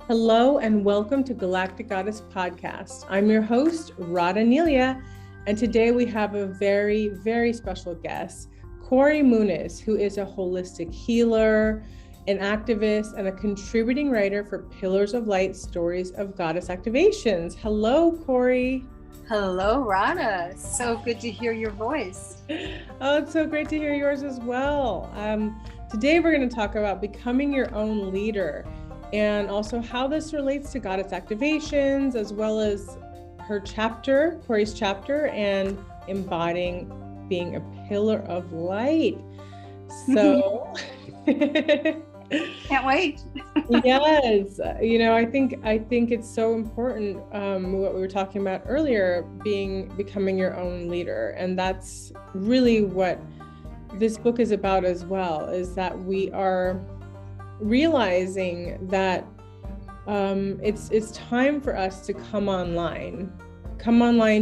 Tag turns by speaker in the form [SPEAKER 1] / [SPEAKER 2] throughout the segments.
[SPEAKER 1] Hello and welcome to Galactic Goddess Podcast. I'm your host, Radhaa Nilia, and today we have a very, very special guest, Kory Muniz, who is a holistic healer, an activist, and a contributing writer for Pillars of Light Stories of Goddess Activations. Hello, Kory.
[SPEAKER 2] Hello, Radhaa. So good to hear your voice.
[SPEAKER 1] Oh, it's so great to hear yours as well. Today we're going to talk about becoming your own leader, and also how this relates to Goddess Activations, as well as her chapter, Kory's chapter, and embodying being a pillar of light. So
[SPEAKER 2] can't wait.
[SPEAKER 1] Yes, I think it's so important, what we were talking about earlier, becoming your own leader. And that's really what this book is about as well, is that we are realizing that it's time for us to come online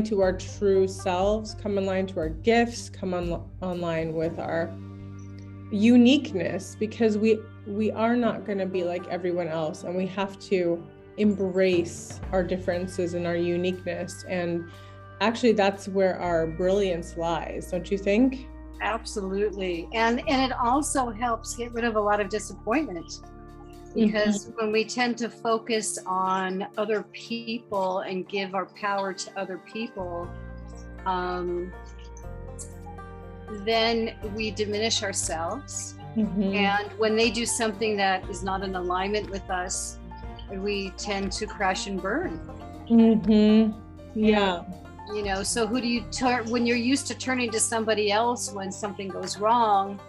[SPEAKER 1] to our true selves, come online to our gifts, come online with our uniqueness, because we are not going to be like everyone else, and we have to embrace our differences and our uniqueness. And actually that's where our brilliance lies, don't you think?
[SPEAKER 2] Absolutely. And it also helps get rid of a lot of disappointment, because when we tend to focus on other people and give our power to other people, then we diminish ourselves. And when they do something that is not in alignment with us, we tend to crash and burn.
[SPEAKER 1] Yeah.
[SPEAKER 2] So who do you turn when you're used to turning to somebody else when something goes wrong,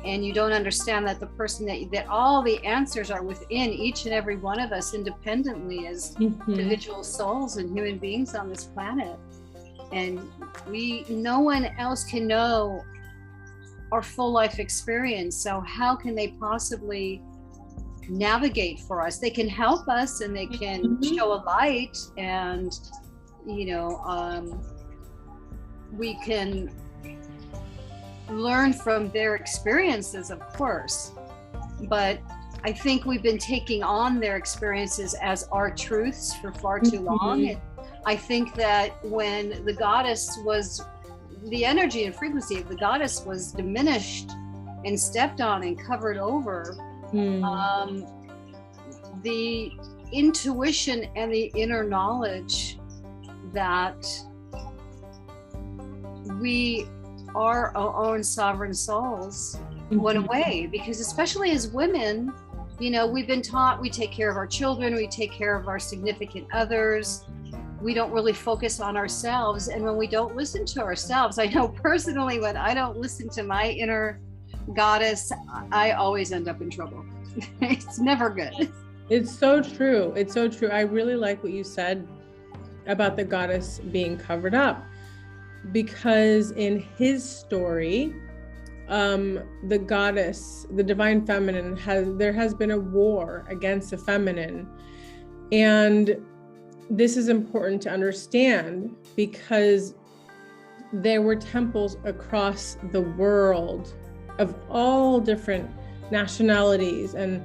[SPEAKER 2] and you don't understand that the person that all the answers are within each and every one of us independently as individual souls and human beings on this planet. And no one else can know our full life experience. So how can they possibly navigate for us? They can help us, and they can show a light, and we can learn from their experiences, of course. But I think we've been taking on their experiences as our truths for far too long. And I think that when the energy and frequency of the goddess was diminished and stepped on and covered over, the intuition and the inner knowledge that we are our own sovereign souls went away. Because especially as women, we've been taught we take care of our children, we take care of our significant others, we don't really focus on ourselves. And when we don't listen to ourselves, I know personally, when I don't listen to my inner goddess, I always end up in trouble. It's never good.
[SPEAKER 1] It's so true. It's so true. I really like what you said about the goddess being covered up, because in his story, the goddess, the divine feminine, there has been a war against the feminine. And this is important to understand, because there were temples across the world of all different nationalities and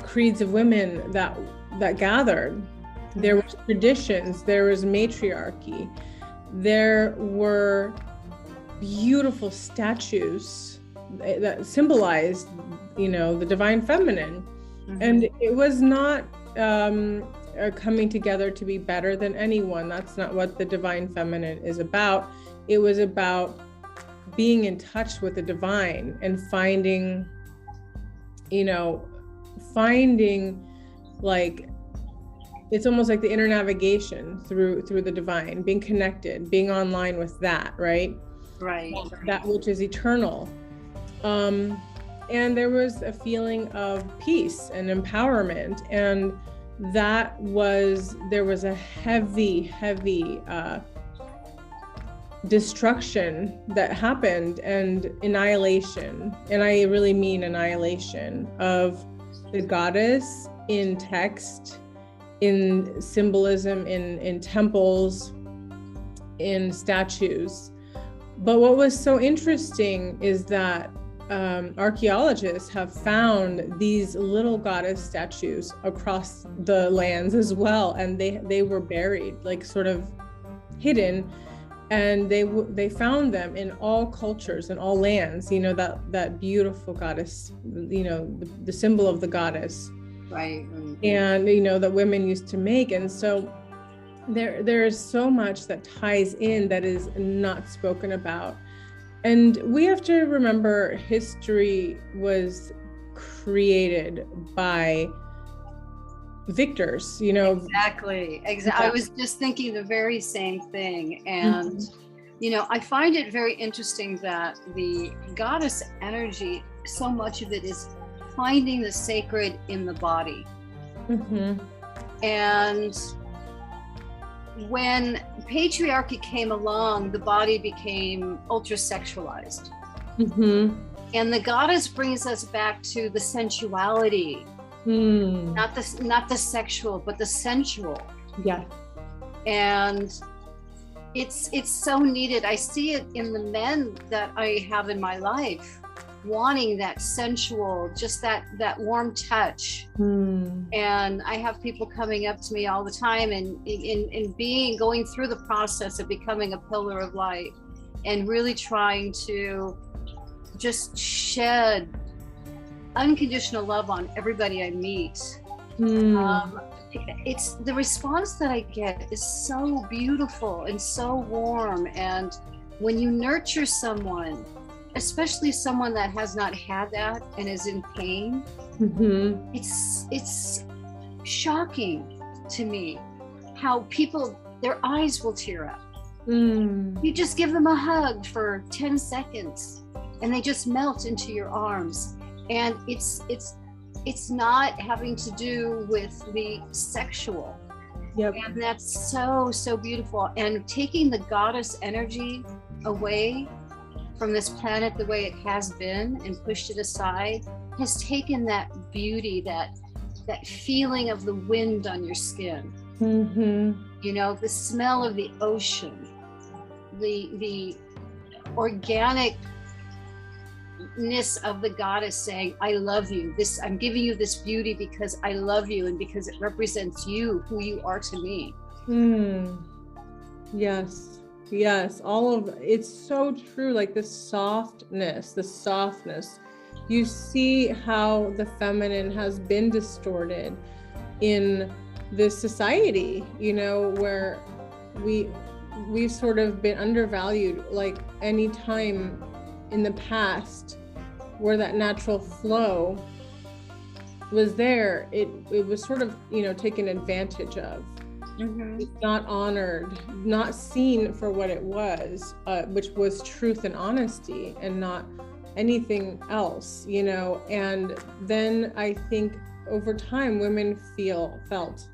[SPEAKER 1] creeds of women that gathered. There was traditions, there was matriarchy, there were beautiful statues that symbolized, the divine feminine. And it was not coming together to be better than anyone. That's not what the divine feminine is about. It was about being in touch with the divine and finding like, it's almost like the inner navigation through the divine, being connected, being online with that, right? That which is eternal. And there was a feeling of peace and empowerment, and there was a heavy destruction that happened, and annihilation, and I really mean annihilation of the goddess in text, in symbolism, in temples, in statues. But what was so interesting is that archaeologists have found these little goddess statues across the lands as well, and they were buried, like sort of hidden, and they found them in all cultures and all lands. You know, that beautiful goddess, you know, the symbol of the goddess,
[SPEAKER 2] right?
[SPEAKER 1] And you know, that women used to make. And so there is so much that ties in that is not spoken about. And we have to remember history was created by victors, you know.
[SPEAKER 2] Exactly. I was just thinking the very same thing. And, you know, I find it very interesting that the goddess energy, so much of it is finding the sacred in the body. And when patriarchy came along, the body became ultra sexualized. And the goddess brings us back to the sensuality, not the sexual, but the sensual.
[SPEAKER 1] Yeah.
[SPEAKER 2] And it's so needed. I see it in the men that I have in my life, wanting that sensual, just that warm touch. And I have people coming up to me all the time and going through the process of becoming a pillar of light and really trying to just shed unconditional love on everybody I meet. It's the response that I get is so beautiful and so warm. And when you nurture someone, especially someone that has not had that and is in pain, it's shocking to me how people, their eyes will tear up. You just give them a hug for 10 seconds and they just melt into your arms. And it's not having to do with the sexual. And that's so beautiful. And taking the goddess energy away from this planet the way it has been and pushed it aside has taken that beauty, that feeling of the wind on your skin, you know, the smell of the ocean, the organicness of the goddess saying, I love you. I'm giving you this beauty because I love you and because it represents you, who you are to me.
[SPEAKER 1] Yes, all of it's so true. Like the softness, you see how the feminine has been distorted in this society, you know, where we've sort of been undervalued. Like any time in the past where that natural flow was there, it was sort of, you know, taken advantage of. It's not honored, not seen for what it was, which was truth and honesty and not anything else, you know. And then I think over time women felt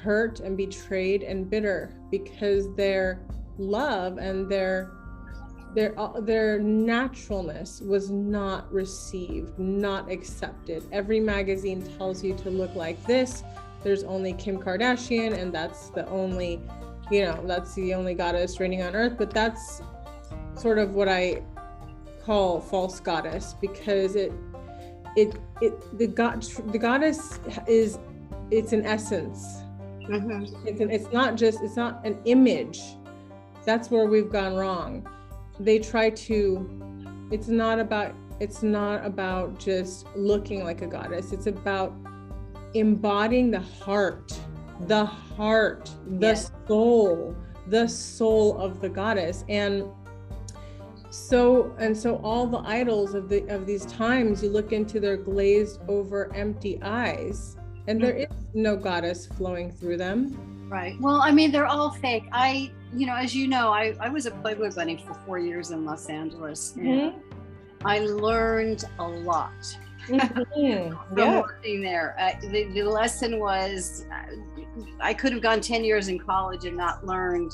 [SPEAKER 1] hurt and betrayed and bitter because their love and their naturalness was not received, not accepted. Every magazine tells you to look like this. There's only Kim Kardashian, and that's the only, you know, that's the only goddess reigning on earth. But that's sort of what I call false goddess, because the goddess is, it's an essence. It's not an image. That's where we've gone wrong. They try to, it's not about just looking like a goddess. It's about embodying the heart, the soul of the goddess. And so all the idols of these times, you look into their glazed over empty eyes, and there is no goddess flowing through them.
[SPEAKER 2] Right. Well, I mean, they're all fake. You know, as you know, I was a Playboy bunny for 4 years in Los Angeles. And I learned a lot from working there. The lesson was I could have gone 10 years in college and not learned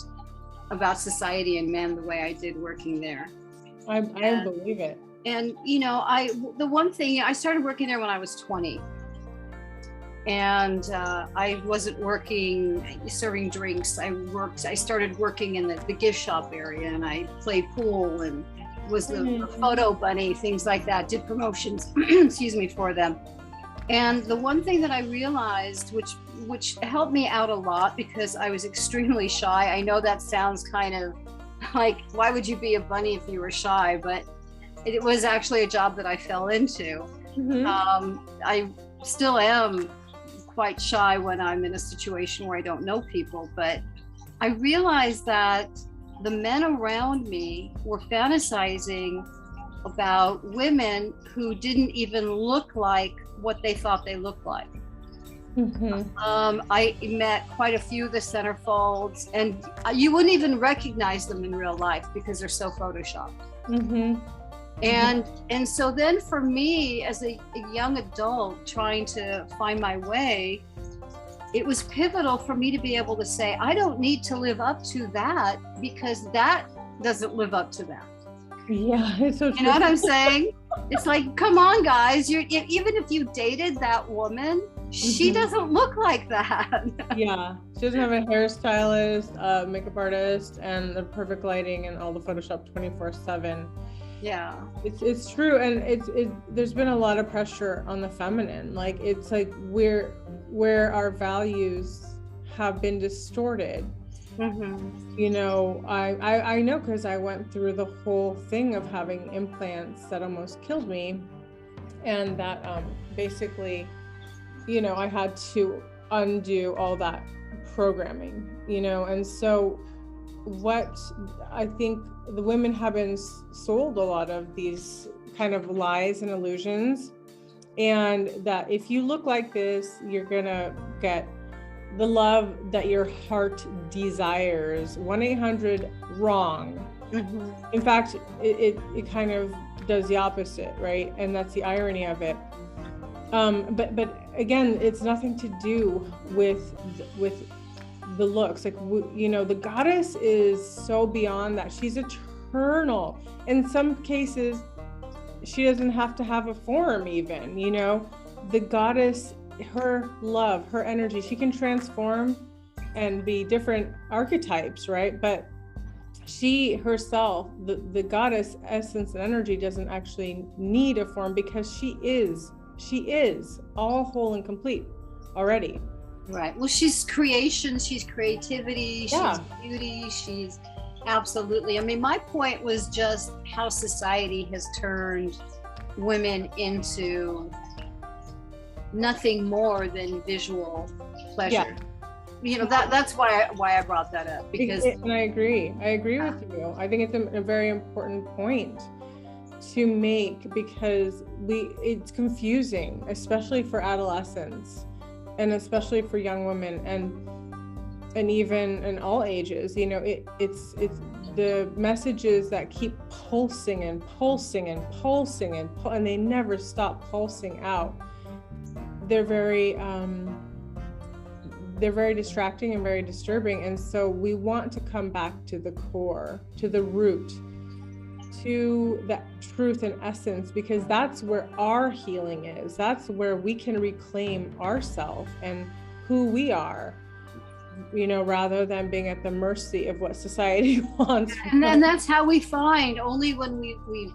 [SPEAKER 2] about society and men the way I did working there.
[SPEAKER 1] I believe it.
[SPEAKER 2] And, you know, the one thing, I started working there when I was 20. And I wasn't working serving drinks. I started working in the gift shop area, and I played pool and was the photo bunny, things like that, did promotions, excuse me, for them. And the one thing that I realized, which helped me out a lot, because I was extremely shy. I know that sounds kind of like, why would you be a bunny if you were shy? But it was actually a job that I fell into. I still am quite shy when I'm in a situation where I don't know people, but I realized that the men around me were fantasizing about women who didn't even look like what they thought they looked like. I met quite a few of the centerfolds, and you wouldn't even recognize them in real life because they're so photoshopped. And so then for me, as a young adult trying to find my way, it was pivotal for me to be able to say, I don't need to live up to that, because that doesn't live up to that.
[SPEAKER 1] Yeah, it's so true.
[SPEAKER 2] You know what I'm saying? It's like, come on, guys. Even if you dated that woman, she doesn't look like that.
[SPEAKER 1] Yeah, she doesn't have a hairstylist, makeup artist, and the perfect lighting and all the Photoshop 24/7.
[SPEAKER 2] Yeah,
[SPEAKER 1] it's true, and there's been a lot of pressure on the feminine. Like, it's like where our values have been distorted. You know, I know, because I went through the whole thing of having implants that almost killed me, and that basically, you know, I had to undo all that programming, you know. And so what I think the women have been sold a lot of these kind of lies and illusions, and that if you look like this, you're gonna get the love that your heart desires. 1-800 wrong. In fact, it kind of does the opposite, right? And that's the irony of it. But again, it's nothing to do with the looks. Like, you know, the goddess is so beyond that. She's eternal. In some cases, she doesn't have to have a form even, you know. The goddess, her love, her energy, she can transform and be different archetypes, right? But she herself, the goddess essence and energy, doesn't actually need a form, because she is all whole and complete already.
[SPEAKER 2] Right. Well, she's creation, she's creativity, she's beauty, she's absolutely. I mean, my point was just how society has turned women into nothing more than visual pleasure. You know, that's why I brought that up, because
[SPEAKER 1] and I agree with you. I think it's a very important point to make, because it's confusing, especially for adolescents, and especially for young women, and even in all ages. You know, it's the messages that keep pulsing and pulsing and pulsing and they never stop pulsing out. They're very distracting and very disturbing. And so we want to come back to the core, to the root, to that truth and essence, because that's where our healing is. That's where we can reclaim ourselves and who we are, you know, rather than being at the mercy of what society wants.
[SPEAKER 2] And then that's how we find, only when we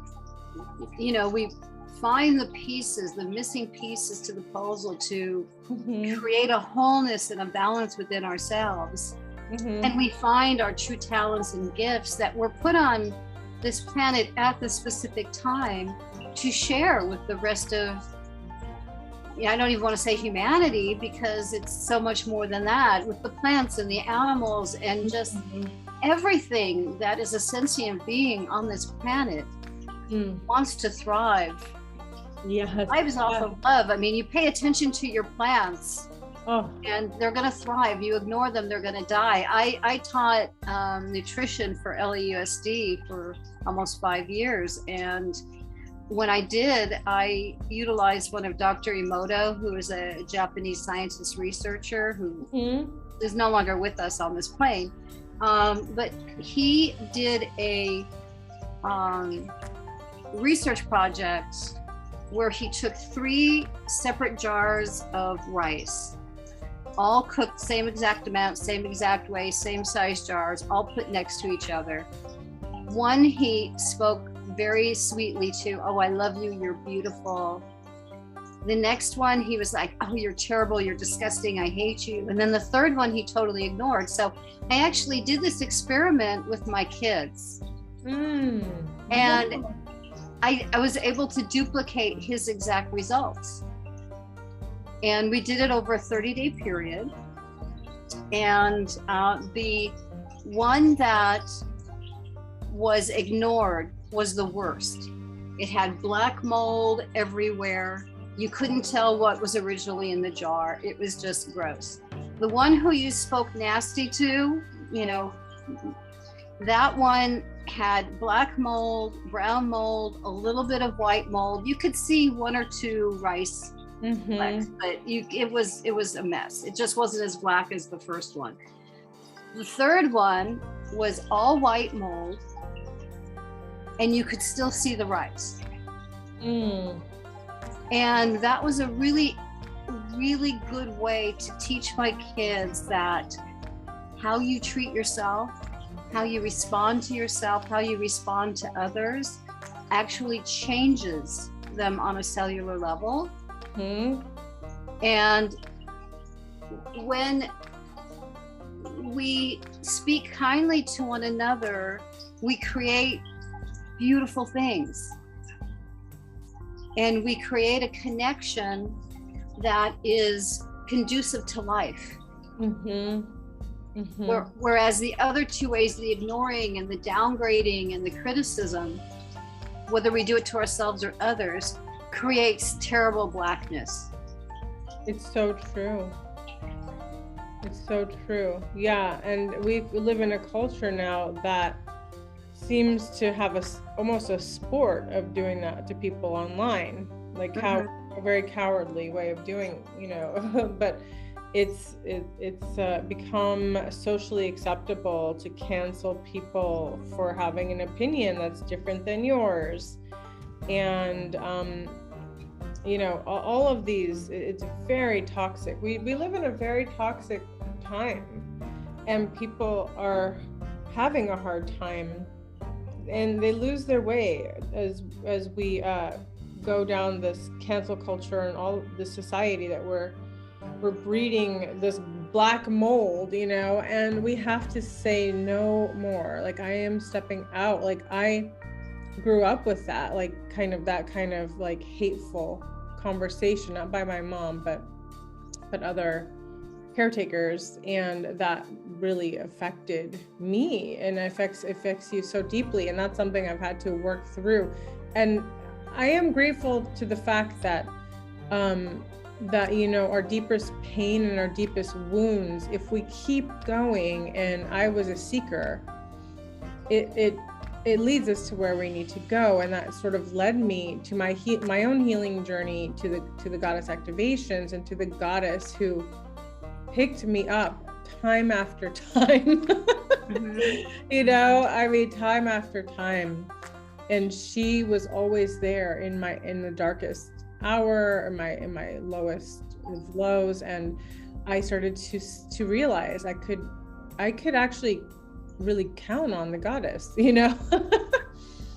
[SPEAKER 2] find the pieces, the missing pieces to the puzzle, to create a wholeness and a balance within ourselves. And we find our true talents and gifts that were put on this planet at the specific time to share with the rest of, I don't even want to say humanity, because it's so much more than that, with the plants and the animals and just everything that is a sentient being on this planet wants to thrive. Thrives off of love. I mean, you pay attention to your plants and they're going to thrive. You ignore them, they're going to die. I taught nutrition for LAUSD for almost 5 years. And when I did, I utilized one of Dr. Emoto, who is a Japanese scientist researcher who is no longer with us on this plane. But he did a research project where he took 3 separate jars of rice, all cooked same exact amount, same exact way, same size jars, all put next to each other. One he spoke very sweetly to, oh, I love you, you're beautiful. The next one, he was like, oh, you're terrible, you're disgusting, I hate you. And then the third one, he totally ignored. So I actually did this experiment with my kids. And I was able to duplicate his exact results. And we did it over a 30-day period. And the one that was ignored was the worst. It had black mold everywhere. You couldn't tell what was originally in the jar. It was just gross. The one who you spoke nasty to, you know, that one had black mold, brown mold, a little bit of white mold. You could see 1 or 2 rice flecks, but it was a mess. It just wasn't as black as the first one. The third one was all white mold, and you could still see the rice. And that was a really, really good way to teach my kids that how you treat yourself, how you respond to yourself, how you respond to others actually changes them on a cellular level. And when we speak kindly to one another, we create beautiful things. And we create a connection that is conducive to life. Whereas the other 2 ways, the ignoring and the downgrading and the criticism, whether we do it to ourselves or others, creates terrible blackness.
[SPEAKER 1] It's so true. It's so true. Yeah, and we live in a culture now that seems to have almost a sport of doing that to people online, like how a very cowardly way of doing, you know. But it's become socially acceptable to cancel people for having an opinion that's different than yours, and you know, all of these, it's very toxic. We live in a very toxic time, and people are having a hard time, and they lose their way as we go down this cancel culture and all the society that we're breeding this black mold, you know. And we have to say no more. Like, I am stepping out. Like, I grew up with that, like that kind of like hateful conversation, not by my mom, but other caretakers, and that really affected me, and affects you so deeply. And that's something I've had to work through. And I am grateful to the fact that that, you know, our deepest pain and our deepest wounds, if we keep going, and I was a seeker, it leads us to where we need to go. And that sort of led me to my own healing journey, to the goddess activations, and to the goddess who picked me up time after time. You know, I mean, time after time. And she was always there in the darkest hour, in my lowest of lows. And I started to realize I could actually really count on the goddess, you know.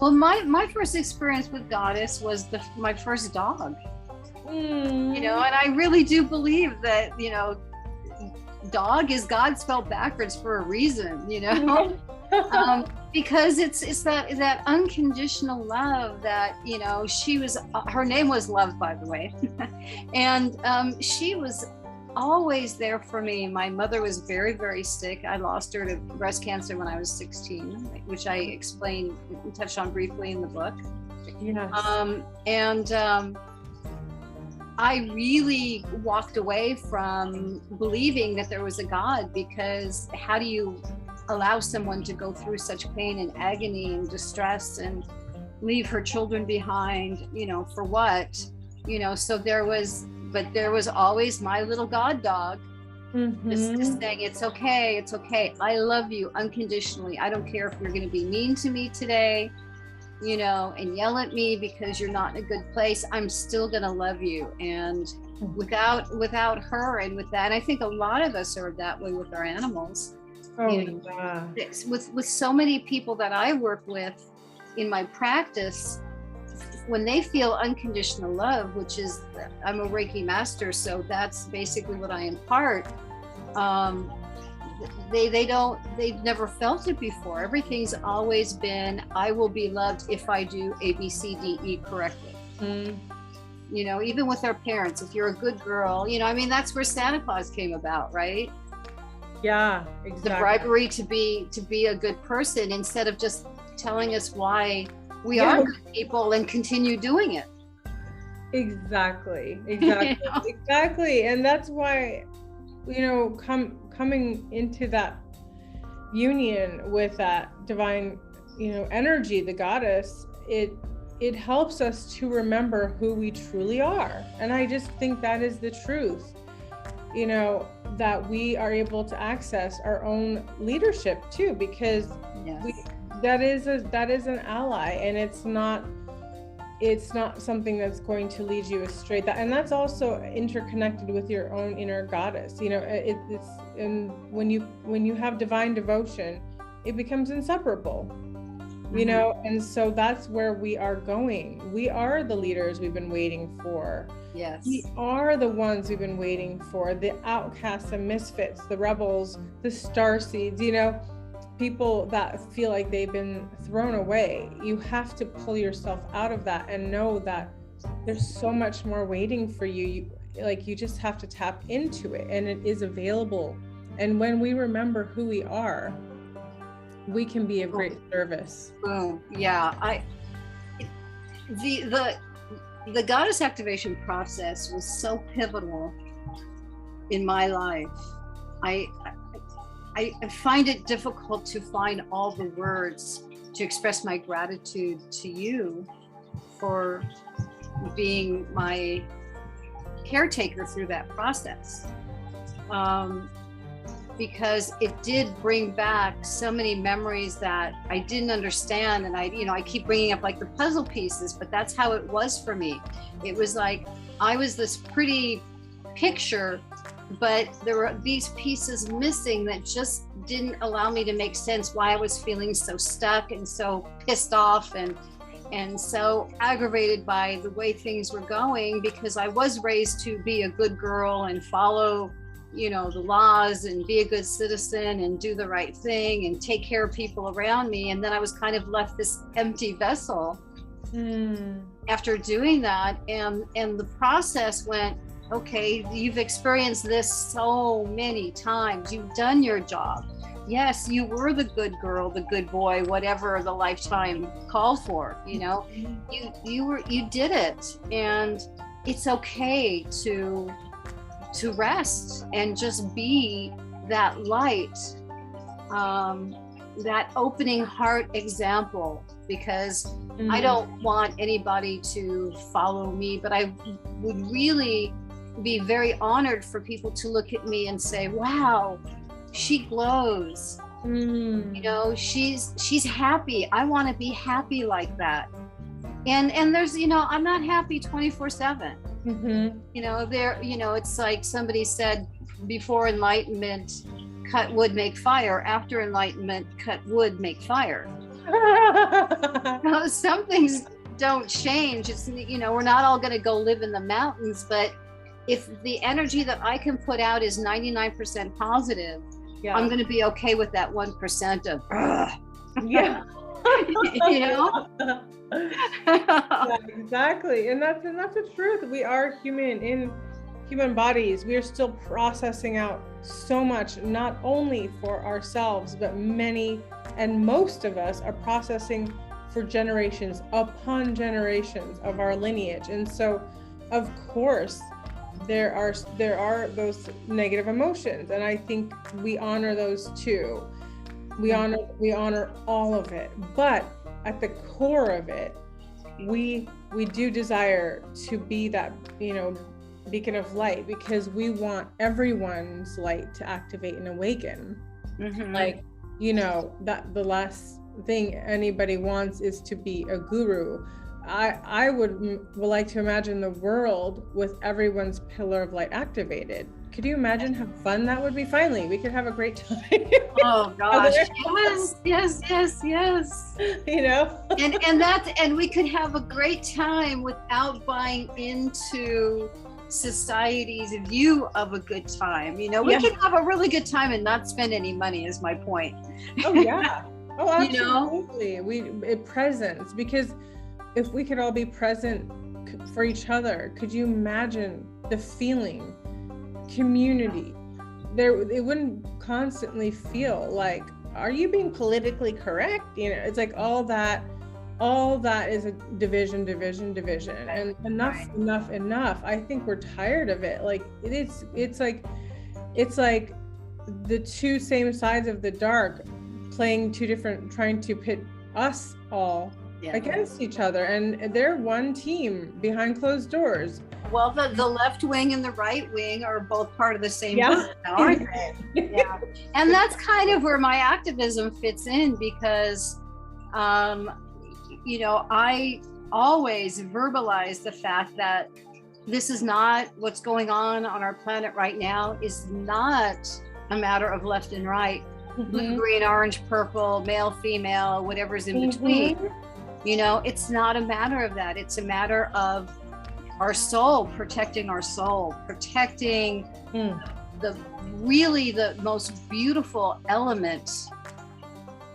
[SPEAKER 2] Well, my first experience with goddess was my first dog. You know, and I really do believe that, you know, dog is God spelled backwards for a reason, you know. Because it's that unconditional love that, you know, her name was Love, by the way. And she was always there for me. My mother was very, very sick. I lost her to breast cancer when I was 16, which I touched on briefly in the book.
[SPEAKER 1] Yes.
[SPEAKER 2] I really walked away from believing that there was a God, because how do you allow someone to go through such pain and agony and distress and leave her children behind, you know, for what? You know, so there was always my little God dog, just saying, it's okay, I love you unconditionally. I don't care if you're going to be mean to me today, you know, and yell at me because you're not in a good place. I'm still going to love you. And without her, and with that, and I think a lot of us are that way with our animals.
[SPEAKER 1] Oh,
[SPEAKER 2] you know,
[SPEAKER 1] yeah.
[SPEAKER 2] With so many people that I work with, in my practice, when they feel unconditional love, which is, I'm a Reiki master, so that's basically what I impart. They've never felt it before. Everything's always been, I will be loved if I do A, B, C, D, E correctly. You know, even with our parents, if you're a good girl, you know, I mean, that's where Santa Claus came about, right?
[SPEAKER 1] Yeah, exactly.
[SPEAKER 2] The bribery to be a good person, instead of just telling us why we are good people and continue doing it.
[SPEAKER 1] Exactly.
[SPEAKER 2] You know?
[SPEAKER 1] Exactly. And that's why, you know, coming into that union with that divine, you know, energy, the goddess, it helps us to remember who we truly are. And I just think that is the truth, you know, that we are able to access our own leadership too, because that is an ally, and it's not something that's going to lead you astray. And that's also interconnected with your own inner goddess. You know, it's, and when you have divine devotion, it becomes inseparable. You know, and so that's where we are going. We are the leaders we've been waiting for.
[SPEAKER 2] Yes.
[SPEAKER 1] We are the ones we've been waiting for, the outcasts, the misfits, the rebels, the starseeds, you know, people that feel like they've been thrown away. You have to pull yourself out of that and know that there's so much more waiting for you. You just have to tap into it, and it is available. And when we remember who we are, we can be of great service.
[SPEAKER 2] Oh, yeah. The goddess activation process was so pivotal in my life. I find it difficult to find all the words to express my gratitude to you for being my caretaker through that process. Because it did bring back so many memories that I didn't understand. And I keep bringing up like the puzzle pieces, but that's how it was for me. It was like, I was this pretty picture, but there were these pieces missing that just didn't allow me to make sense why I was feeling so stuck and so pissed off and so aggravated by the way things were going, because I was raised to be a good girl and follow, you know, the laws and be a good citizen and do the right thing and take care of people around me. And then I was kind of left this empty vessel after doing that. And the process went, okay, you've experienced this so many times. You've done your job. Yes, you were the good girl, the good boy, whatever the lifetime called for, you know, you did it. And it's okay to rest and just be that light, that opening heart example, because I don't want anybody to follow me, but I would really be very honored for people to look at me and say, wow, she glows. You know, she's happy. I want to be happy like that. And there's, you know, I'm not happy 24/7. You know, it's like somebody said, before enlightenment, cut wood, make fire. After enlightenment, cut wood, make fire. Some things don't change. It's, you know, we're not all going to go live in the mountains, but if the energy that I can put out is 99% positive, I'm going to be okay with that 1% of,
[SPEAKER 1] yeah.
[SPEAKER 2] You know?
[SPEAKER 1] Yeah, exactly. And that's the truth. We are human in human bodies. We are still processing out so much, not only for ourselves, but many and most of us are processing for generations upon generations of our lineage. And so, of course, there are those negative emotions, and I think we honor those too. We honor all of it, but at the core of it, we do desire to be that, you know, beacon of light, because we want everyone's light to activate and awaken. Like, you know, that the last thing anybody wants is to be a guru. I would like to imagine the world with everyone's pillar of light activated. Could you imagine how fun that would be? Finally, we could have a great time.
[SPEAKER 2] Oh gosh. Yes.
[SPEAKER 1] You know?
[SPEAKER 2] and we could have a great time without buying into society's view of a good time. You know, we can have a really good time and not spend any money, is my point.
[SPEAKER 1] Oh yeah. Oh, absolutely.
[SPEAKER 2] You know?
[SPEAKER 1] Presence, because if we could all be present for each other, could you imagine the feeling, community? It wouldn't constantly feel like, are you being politically correct? You know, it's like all that is a division, and enough. I think we're tired of it. Like it's like the two same sides of the dark playing two different, trying to pit us all against each other, and they're one team behind closed doors.
[SPEAKER 2] Well, the left wing and the right wing are both part of the same person, aren't they? Yeah. And that's kind of where my activism fits in, because you know, I always verbalize the fact that this is not what's going on our planet right now, is not a matter of left and right, blue, green, orange, purple, male, female, whatever's in between. You know, it's not a matter of that. It's a matter of our soul, protecting our soul, protecting the most beautiful element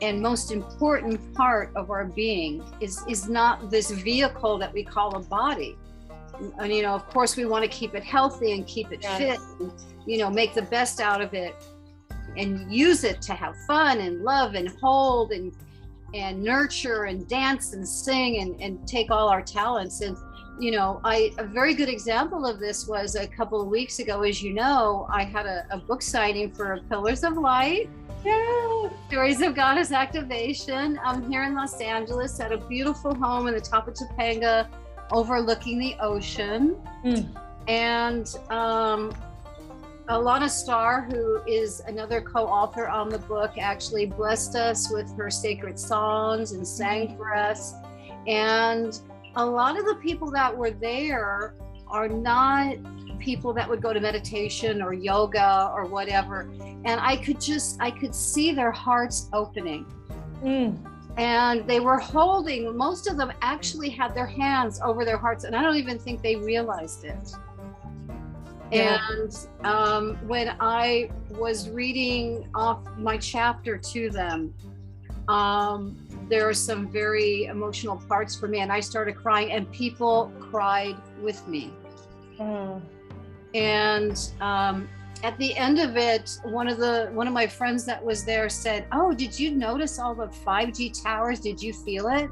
[SPEAKER 2] and most important part of our being is not this vehicle that we call a body. And, you know, of course we want to keep it healthy and keep it fit, and, you know, make the best out of it and use it to have fun and love and hold and nurture and dance and sing and take all our talents. And, you know, a very good example of this was a couple of weeks ago. As you know, I had a book signing for Pillars of Light. Yeah. Stories of Goddess Activation. I'm here in Los Angeles at a beautiful home in the top of Topanga, overlooking the ocean. And Alana Starr, who is another co-author on the book, actually blessed us with her sacred songs and sang for us. And a lot of the people that were there are not people that would go to meditation or yoga or whatever. And I could see their hearts opening. And they were holding, most of them actually had their hands over their hearts, and I don't even think they realized it. And when I was reading off my chapter to them, there are some very emotional parts for me, and I started crying, and people cried with me. And at the end of it, one of my friends that was there said, "Oh, did you notice all the 5G towers? Did you feel it?"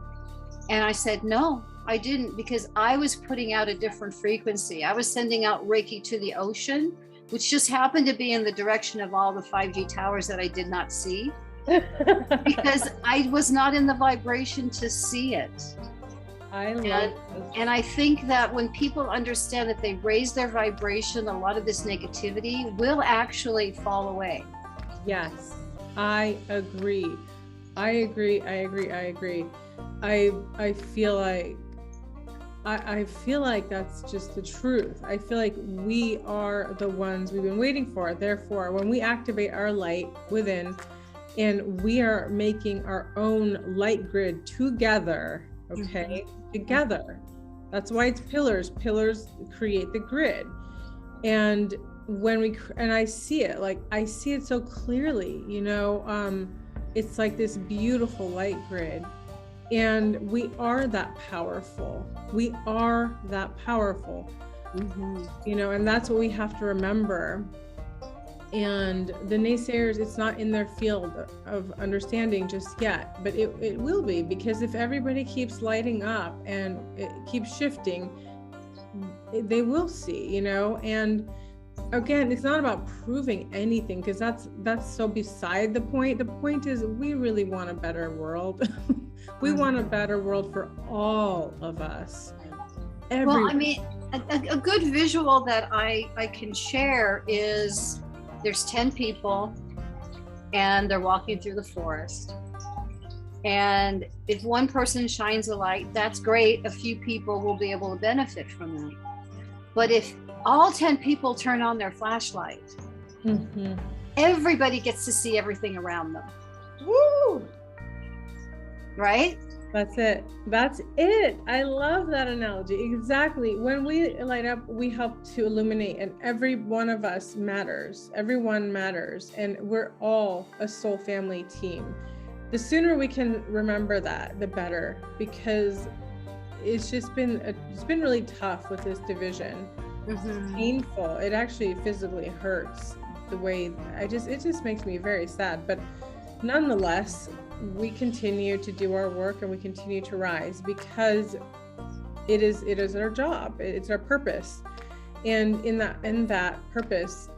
[SPEAKER 2] And I said, "No, I didn't," because I was putting out a different frequency. I was sending out Reiki to the ocean, which just happened to be in the direction of all the 5G towers that I did not see, because I was not in the vibration to see it. And I think that when people understand that they raise their vibration, a lot of this negativity will actually fall away.
[SPEAKER 1] Yes, I agree. I feel like that's just the truth. I feel like we are the ones we've been waiting for. Therefore, when we activate our light within, and we are making our own light grid together, together. That's why it's pillars. Pillars create the grid. And I see it, like I see it so clearly, you know, it's like this beautiful light grid. And we are that powerful. You know, and that's what we have to remember. And the naysayers, it's not in their field of understanding just yet, but it will be, because if everybody keeps lighting up and it keeps shifting, they will see, you know. And again, it's not about proving anything, because that's so beside the point. The point is, we really want a better world. We want a better world for all of us. Everyone.
[SPEAKER 2] Well, I mean, a good visual that I can share is, there's 10 people and they're walking through the forest. And if one person shines a light, that's great. A few people will be able to benefit from that. But if all 10 people turn on their flashlight.
[SPEAKER 1] Mm-hmm.
[SPEAKER 2] Everybody gets to see everything around them.
[SPEAKER 1] Woo!
[SPEAKER 2] Right?
[SPEAKER 1] That's it. That's it. I love that analogy. Exactly. When we light up, we help to illuminate, and every one of us matters. Everyone matters. And we're all a soul family team. The sooner we can remember that, the better, because it's been really tough with this division.
[SPEAKER 2] Mm-hmm.
[SPEAKER 1] Painful. It actually physically hurts the way it just makes me very sad. But nonetheless, we continue to do our work and we continue to rise, because it is our job. It's our purpose. And in that purpose,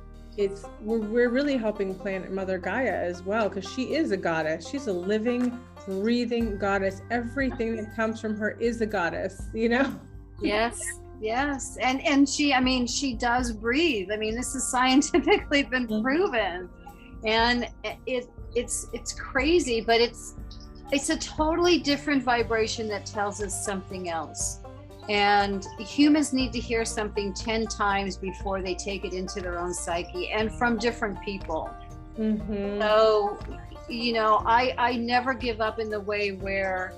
[SPEAKER 1] we're really helping planet Mother Gaia as well, because she is a goddess. She's a living, breathing goddess. Everything that comes from her is a goddess, you know?
[SPEAKER 2] Yes. And she does breathe. I mean, this has scientifically been proven. And it's crazy, but it's a totally different vibration that tells us something else. And humans need to hear something 10 times before they take it into their own psyche, and from different people. Mm-hmm. So, I never give up in the way where,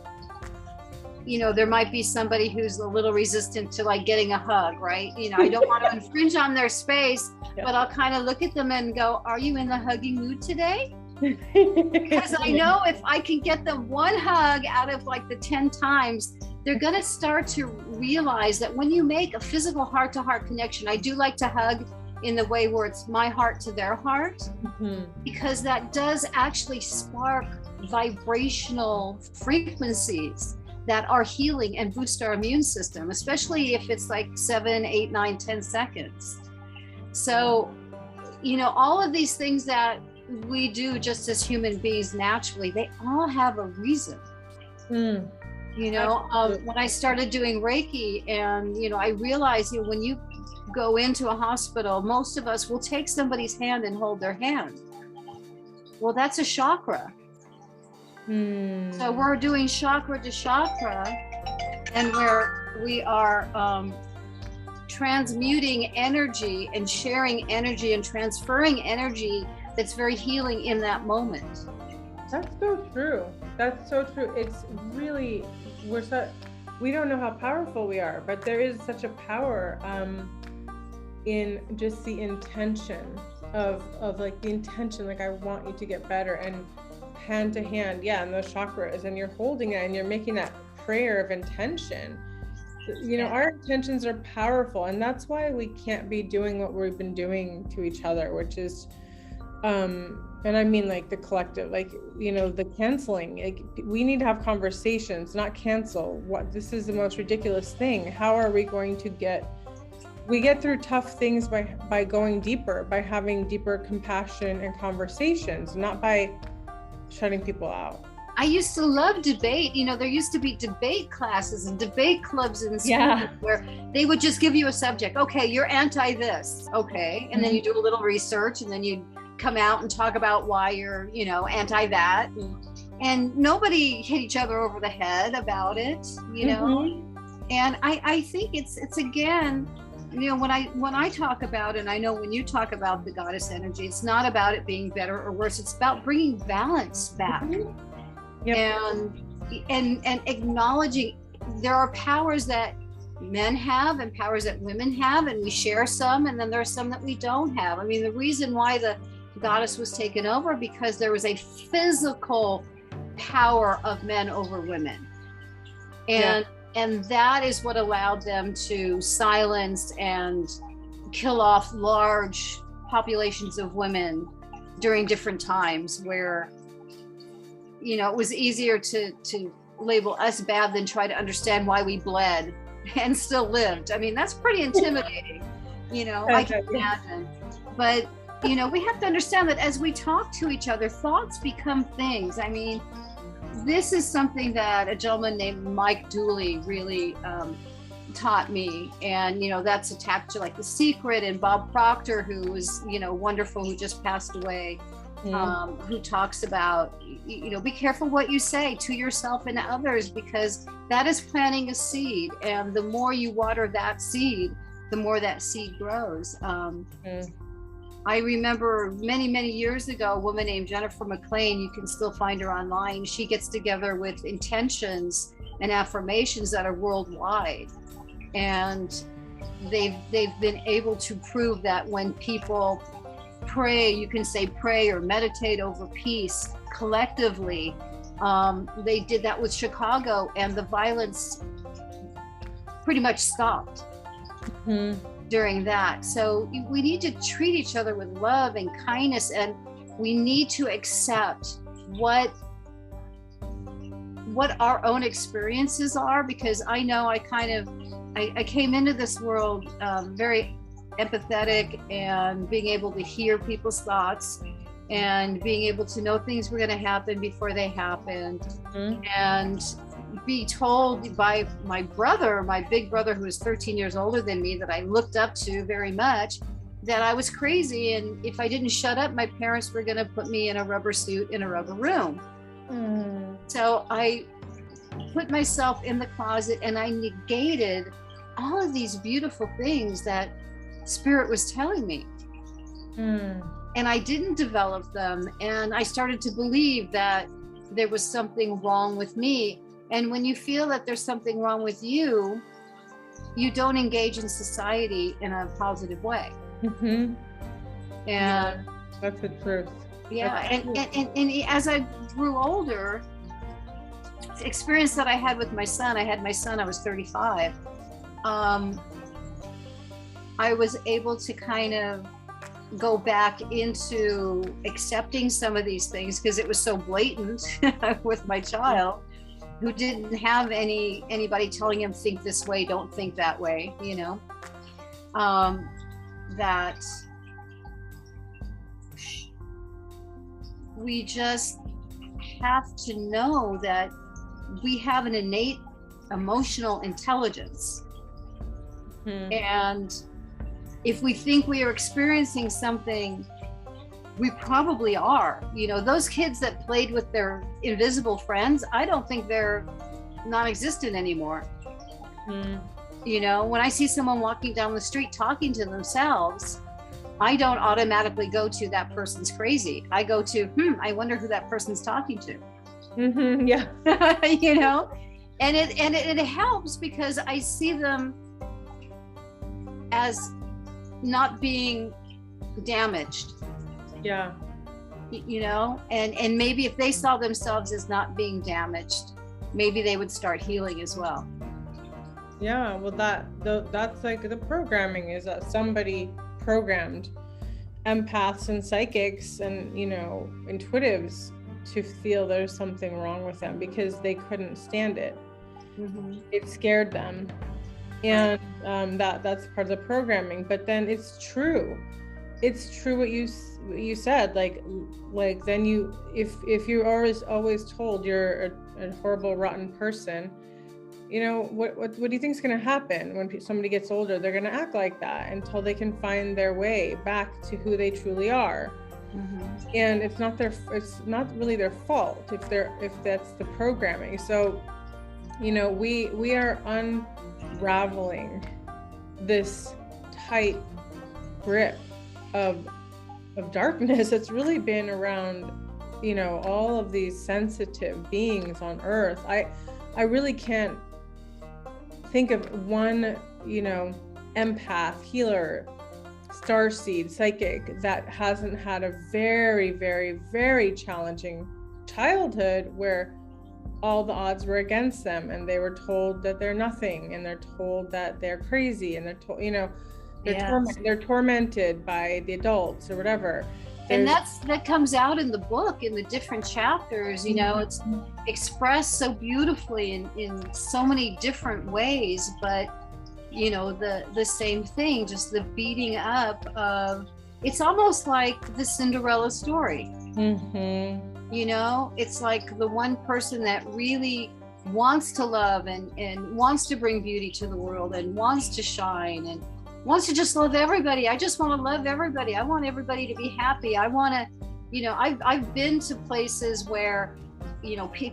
[SPEAKER 2] there might be somebody who's a little resistant to like getting a hug, right? I don't want to infringe on their space, but I'll kind of look at them and go, are you in the hugging mood today? Because I know if I can get them one hug out of like the 10 times, they're going to start to realize that when you make a physical heart-to-heart connection, I do like to hug in the way where it's my heart to their heart, mm-hmm. because that does actually spark vibrational frequencies that are healing and boost our immune system, especially if it's like 7, 8, 9, 10 seconds. So, all of these things that we do just as human beings naturally, they all have a reason. When I started doing Reiki, and I realized, when you go into a hospital, most of us will take somebody's hand and hold their hand. Well, that's a chakra. So we're doing chakra to chakra, and we are transmuting energy and sharing energy and transferring energy that's very healing in that moment.
[SPEAKER 1] That's so true. That's so true. It's really, we don't know how powerful we are, but there is such a power in just the intention of like the intention, like I want you to get better, and hand to hand, and those chakras, and you're holding it and you're making that prayer of intention. Our intentions are powerful, and that's why we can't be doing what we've been doing to each other, which is and I mean like the collective, like the canceling. Like, we need to have conversations, not cancel. This is the most ridiculous thing. How are we going to get through tough things by going deeper, by having deeper compassion and conversations, not by shutting people out.
[SPEAKER 2] I used to love debate. There used to be debate classes and debate clubs in school where they would just give you a subject. Okay, you're anti this. Okay. And then you do a little research, and then you come out and talk about why you're, anti that. And nobody hit each other over the head about it, Mm-hmm. And I think it's again, when I talk about, and I know when you talk about the goddess energy, it's not about it being better or worse. It's about bringing balance back. Mm-hmm. Yep. And acknowledging there are powers that men have and powers that women have, and we share some, and then there are some that we don't have. I mean, the reason why the goddess was taken over, because there was a physical power of men over women. And that is what allowed them to silence and kill off large populations of women during different times, where it was easier to label us bad than try to understand why we bled and still lived. I mean, that's pretty intimidating, I can imagine. But, we have to understand that as we talk to each other, thoughts become things. I mean, this is something that a gentleman named Mike Dooley really taught me. And, that's attached to like The Secret, and Bob Proctor, who was, wonderful, who just passed away. Who talks about, be careful what you say to yourself and others, because that is planting a seed. And the more you water that seed, the more that seed grows. I remember many years ago, a woman named Jennifer McLean, you can still find her online. She gets together with intentions and affirmations that are worldwide. And they've been able to prove that when people pray, you can say pray or meditate over peace collectively. They did that with Chicago, and the violence pretty much stopped during that. So we need to treat each other with love and kindness, and we need to accept what our own experiences are, because I know I came into this world very empathetic, and being able to hear people's thoughts and being able to know things were going to happen before they happened, and be told by my brother, my big brother, who was 13 years older than me, that I looked up to very much, that I was crazy, and if I didn't shut up, my parents were going to put me in a rubber suit in a rubber room. So I put myself in the closet, and I negated all of these beautiful things that Spirit was telling me. And I didn't develop them, and I started to believe that there was something wrong with me. And when you feel that there's something wrong with you, you don't engage in society in a positive way. And
[SPEAKER 1] that's the truth.
[SPEAKER 2] And as I grew older, the experience that I had with my son, I was 35. I was able to kind of go back into accepting some of these things, because it was so blatant with my child, who didn't have anybody telling him, think this way, don't think that way, you know, that we just have to know that we have an innate emotional intelligence. And if we think we are experiencing something, we probably are. You know, those kids that played with their invisible friends, I don't think they're non-existent anymore. You know, when I see someone walking down the street talking to themselves, I don't automatically go to that person's crazy. I go to, I wonder who that person's talking to. You know, and it helps, because I see them as not being damaged. You know, and maybe if they saw themselves as not being damaged, maybe they would start healing as well.
[SPEAKER 1] Well, that's like the programming, is that somebody programmed empaths and psychics and, you know, intuitives to feel there's something wrong with them, because they couldn't stand it. It scared them. And that's part of the programming. But then it's true what you said, like then you, if you're always told you're a horrible, rotten person, you know, what do you think is going to happen when somebody gets older? They're going to act like that until they can find their way back to who they truly are. And it's not really their fault if that's the programming. So, you know, we are unraveling this tight grip of darkness that's really been around, you know, all of these sensitive beings on earth. I really can't think of one, you know, empath, healer, starseed, psychic that hasn't had a very, very, very challenging childhood where all the odds were against them, and they were told that they're nothing, and they're told that they're crazy, and they're told, you know, they're tormented by the adults or whatever.
[SPEAKER 2] And that comes out in the book, in the different chapters. You know, it's expressed so beautifully in so many different ways, but you know, the same thing, just the beating up of, it's almost like the Cinderella story. You know, it's like the one person that really wants to love and wants to bring beauty to the world and wants to shine and wants to just love everybody. I just want to love everybody. I want everybody to be happy. I want to, you know, I've been to places where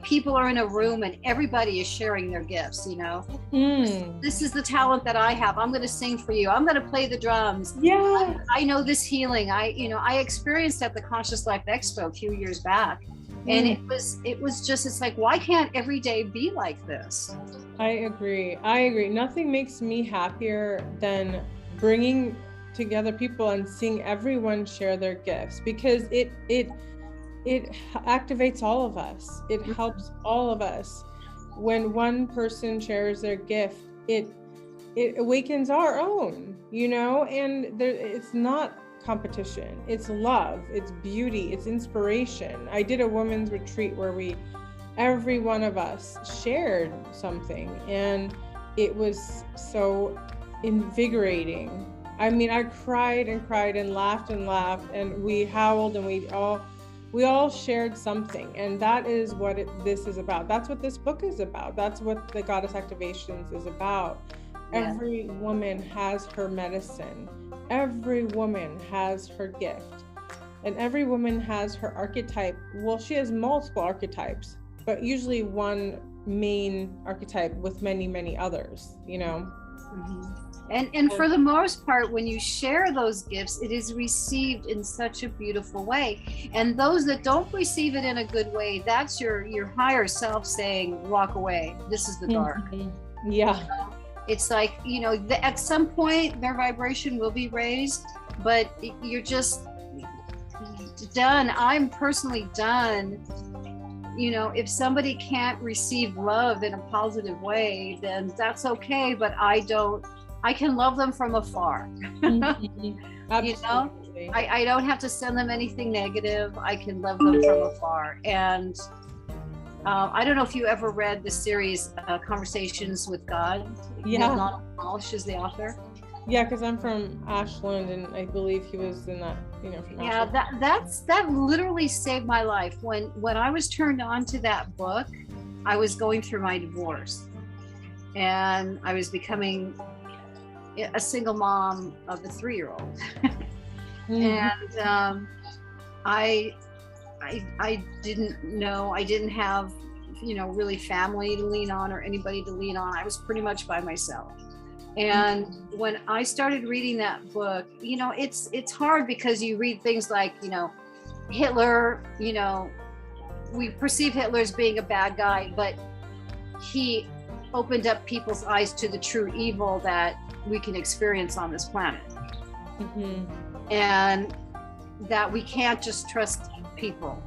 [SPEAKER 2] people are in a room and everybody is sharing their gifts, this is the talent that I have. I'm going to sing for you. I'm going to play the drums.
[SPEAKER 1] Yeah.
[SPEAKER 2] I know this healing. I experienced at the Conscious Life Expo a few years back. And it was just, it's like, why can't every day be like this?
[SPEAKER 1] I agree. Nothing makes me happier than bringing together people and seeing everyone share their gifts, because it activates all of us. It helps all of us. When one person shares their gift, it awakens our own, and it's not competition, it's love, it's beauty, it's inspiration. I did a women's retreat where every one of us shared something, and it was so invigorating. I mean, I cried and cried and laughed, and we howled, and we all shared something. And that is what this is about. That's what this book is about. That's what the Goddess Activations is about. Yeah. Every woman has her medicine. Every woman has her gift. And every woman has her archetype. Well, she has multiple archetypes, but usually one main archetype with many, many others,
[SPEAKER 2] Mm-hmm. And for the most part, when you share those gifts, it is received in such a beautiful way. And those that don't receive it in a good way, that's your higher self saying, walk away. This is the dark.
[SPEAKER 1] Mm-hmm. Yeah.
[SPEAKER 2] It's like, at some point their vibration will be raised, but you're just done. I'm personally done. If somebody can't receive love in a positive way, then that's okay. But I can love them from afar.
[SPEAKER 1] Absolutely.
[SPEAKER 2] I don't have to send them anything negative. I can love them from afar. And I don't know if you ever read the series Conversations with God.
[SPEAKER 1] Yeah.
[SPEAKER 2] Not Walsh is the author.
[SPEAKER 1] Yeah, because I'm from Ashland, and I believe he was in that, from Ashland.
[SPEAKER 2] Yeah, that literally saved my life. When I was turned on to that book, I was going through my divorce, and I was becoming a single mom of a 3-year-old. And I didn't know, I didn't have, really family to lean on or anybody to lean on. I was pretty much by myself. And when I started reading that book, it's hard because you read things like, Hitler, we perceive Hitler as being a bad guy, but he opened up people's eyes to the true evil that we can experience on this planet. Mm-hmm. And that we can't just trust people,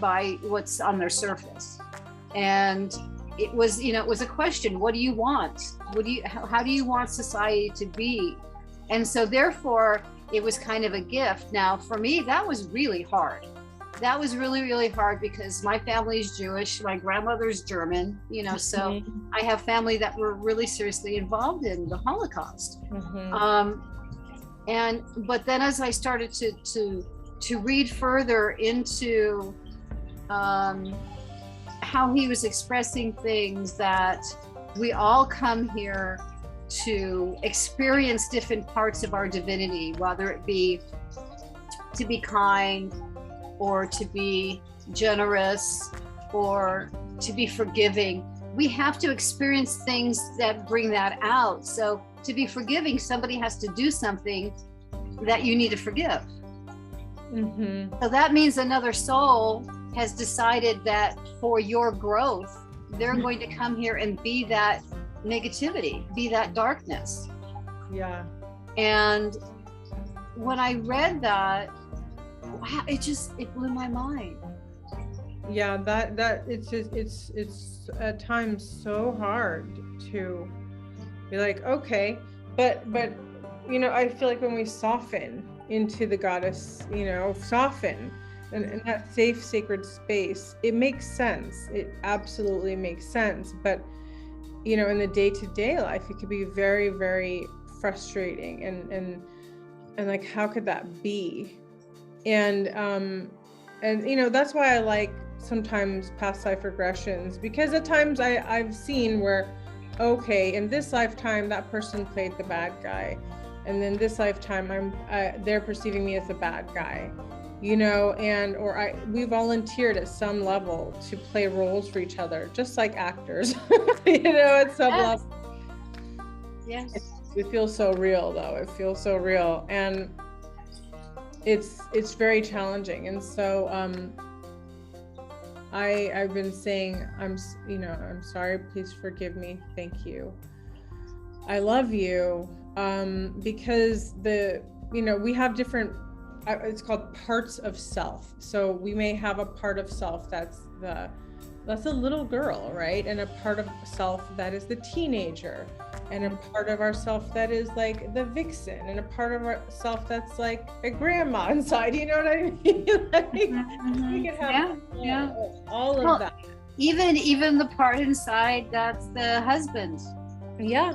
[SPEAKER 2] by what's on their surface. And it was a question. What do you want? How do you want society to be? And so therefore it was kind of a gift. Now for me, that was really hard. That was really, really hard because my family is Jewish. My grandmother's German, so I have family that were really seriously involved in the Holocaust. Mm-hmm. But then as I started to read further into how he was expressing things, that we all come here to experience different parts of our divinity, whether it be to be kind or to be generous or to be forgiving. We have to experience things that bring that out. So to be forgiving, somebody has to do something that you need to forgive. Mm-hmm. So that means another soul has decided that for your growth, they're going to come here and be that negativity, be that darkness.
[SPEAKER 1] Yeah. And
[SPEAKER 2] when I read that, wow, it blew my mind.
[SPEAKER 1] Yeah, that it's at times so hard to be like, okay, but I feel like when we soften into the goddess, soften and that safe, sacred space, it makes sense. It absolutely makes sense. But in the day-to-day life, it could be very, very frustrating and like, how could that be? And that's why I like sometimes past life regressions, because at times I've seen where, okay, in this lifetime that person played the bad guy, and then this lifetime they're perceiving me as the bad guy, we volunteered at some level to play roles for each other, just like actors, at some level.
[SPEAKER 2] Yes.
[SPEAKER 1] It feels so real though. It feels so real. And it's very challenging. And so, I've been saying, I'm sorry, please forgive me. Thank you. I love you. Because we have different, it's called parts of self. So we may have a part of self that's a little girl, right? And a part of self that is the teenager, and a part of ourself that is like the vixen, and a part of ourself that's like a grandma inside. You know what I mean? We can have all of that.
[SPEAKER 2] Even the part inside that's the husband.
[SPEAKER 1] Yeah.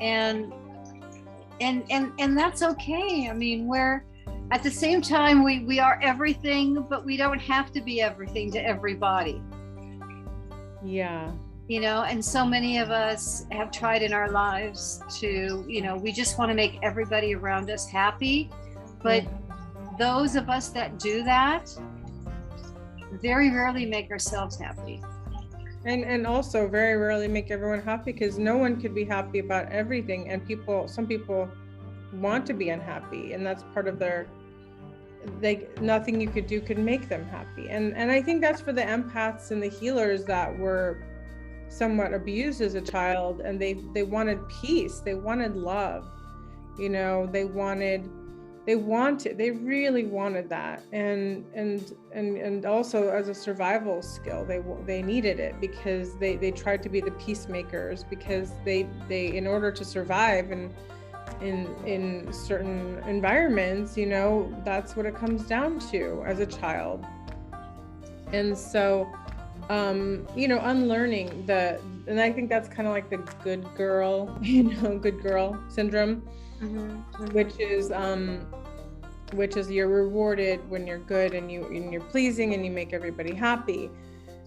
[SPEAKER 2] And that's okay. I mean, we're at the same time we are everything, but we don't have to be everything to everybody.
[SPEAKER 1] Yeah.
[SPEAKER 2] And so many of us have tried in our lives to, we just want to make everybody around us happy. But those of us that do that very rarely make ourselves happy.
[SPEAKER 1] And also very rarely make everyone happy, because no one could be happy about everything. And some people want to be unhappy, and that's part of nothing you could do could make them happy. And I think that's for the empaths and the healers that were somewhat abused as a child, and they wanted peace, they wanted love, they really wanted that, and also as a survival skill, they needed it, because they tried to be the peacemakers, because they in order to survive and in certain environments, that's what it comes down to as a child. And so unlearning and I think that's kind of like the good girl syndrome, which is you're rewarded when you're good and you're pleasing and you make everybody happy.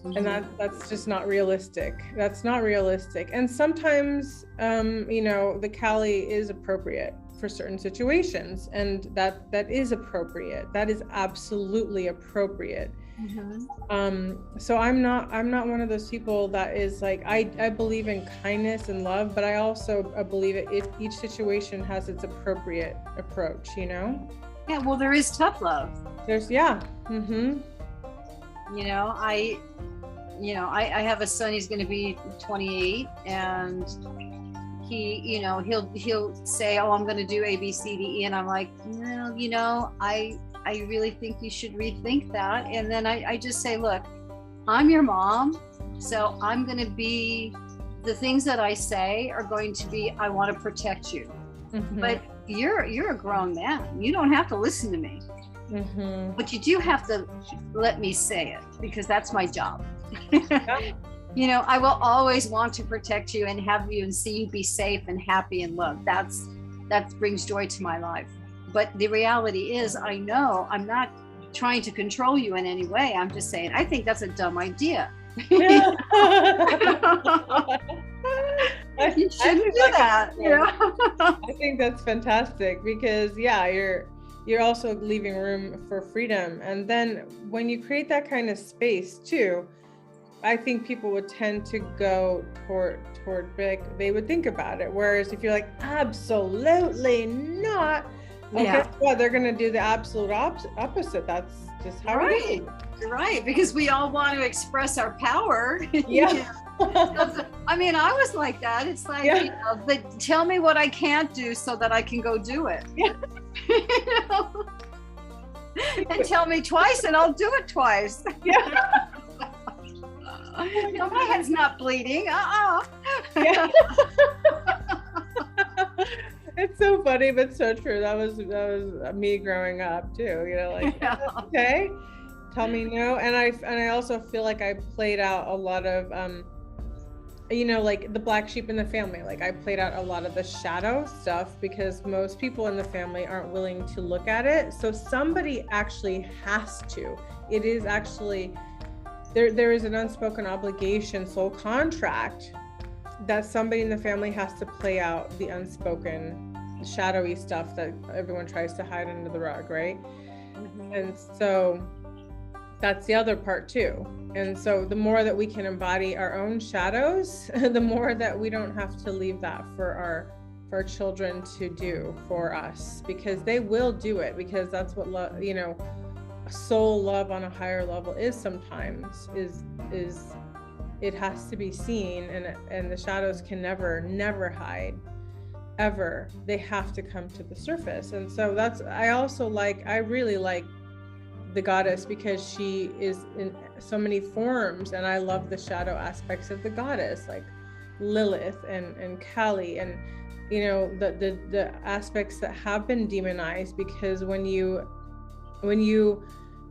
[SPEAKER 1] And that's just not realistic. That's not realistic. And sometimes, the Kali is appropriate for certain situations, and that is appropriate. That is absolutely appropriate. So I'm not one of those people that is like, I believe in kindness and love, but I also believe each situation has its appropriate approach, Yeah,
[SPEAKER 2] well, there is tough love. I have a son, he's going to be 28, and he, he'll say, oh, I'm going to do A, B, C, D, E. And I'm like, no, I really think you should rethink that. And then I just say, look, I'm your mom. So I'm going to be, the things that I say are going to be, I want to protect you. But you're a grown man. You don't have to listen to me. But you do have to let me say it, because that's my job. I will always want to protect you and have you and see you be safe and happy and loved. That brings joy to my life. But the reality is, I know I'm not trying to control you in any way. I'm just saying, I think that's a dumb idea. You shouldn't do that.
[SPEAKER 1] I think that's fantastic, because you're also leaving room for freedom. And then when you create that kind of space too, I think people would tend to go toward big. They would think about it. Whereas if you're like, absolutely not, guess what? They're going to do the absolute opposite. That's just how it is.
[SPEAKER 2] Right, because we all want to express our power.
[SPEAKER 1] Yeah.
[SPEAKER 2] I mean, I was like that. It's like, but tell me what I can't do so that I can go do it.
[SPEAKER 1] Yeah.
[SPEAKER 2] And tell me twice and I'll do it twice.
[SPEAKER 1] Yeah.
[SPEAKER 2] No, my head's not bleeding.
[SPEAKER 1] Yeah. It's so funny, but so true. That was me growing up too. Okay, tell me no. And I also feel like I played out a lot of like the black sheep in the family. Like I played out a lot of the shadow stuff, because most people in the family aren't willing to look at it. So somebody actually has to. It is actually there is an unspoken obligation, soul contract, that somebody in the family has to play out the unspoken shadowy stuff that everyone tries to hide under the rug, right? And so that's the other part too. And so the more that we can embody our own shadows, the more that we don't have to leave that for our children to do for us, because they will do it, because that's what love, you know, soul love on a higher level is sometimes, is it has to be seen, and the shadows can never hide, ever. They have to come to the surface. And so I really like the goddess, because she is in so many forms, and I love the shadow aspects of the goddess, like Lilith and Kali, and you know, the aspects that have been demonized, because when you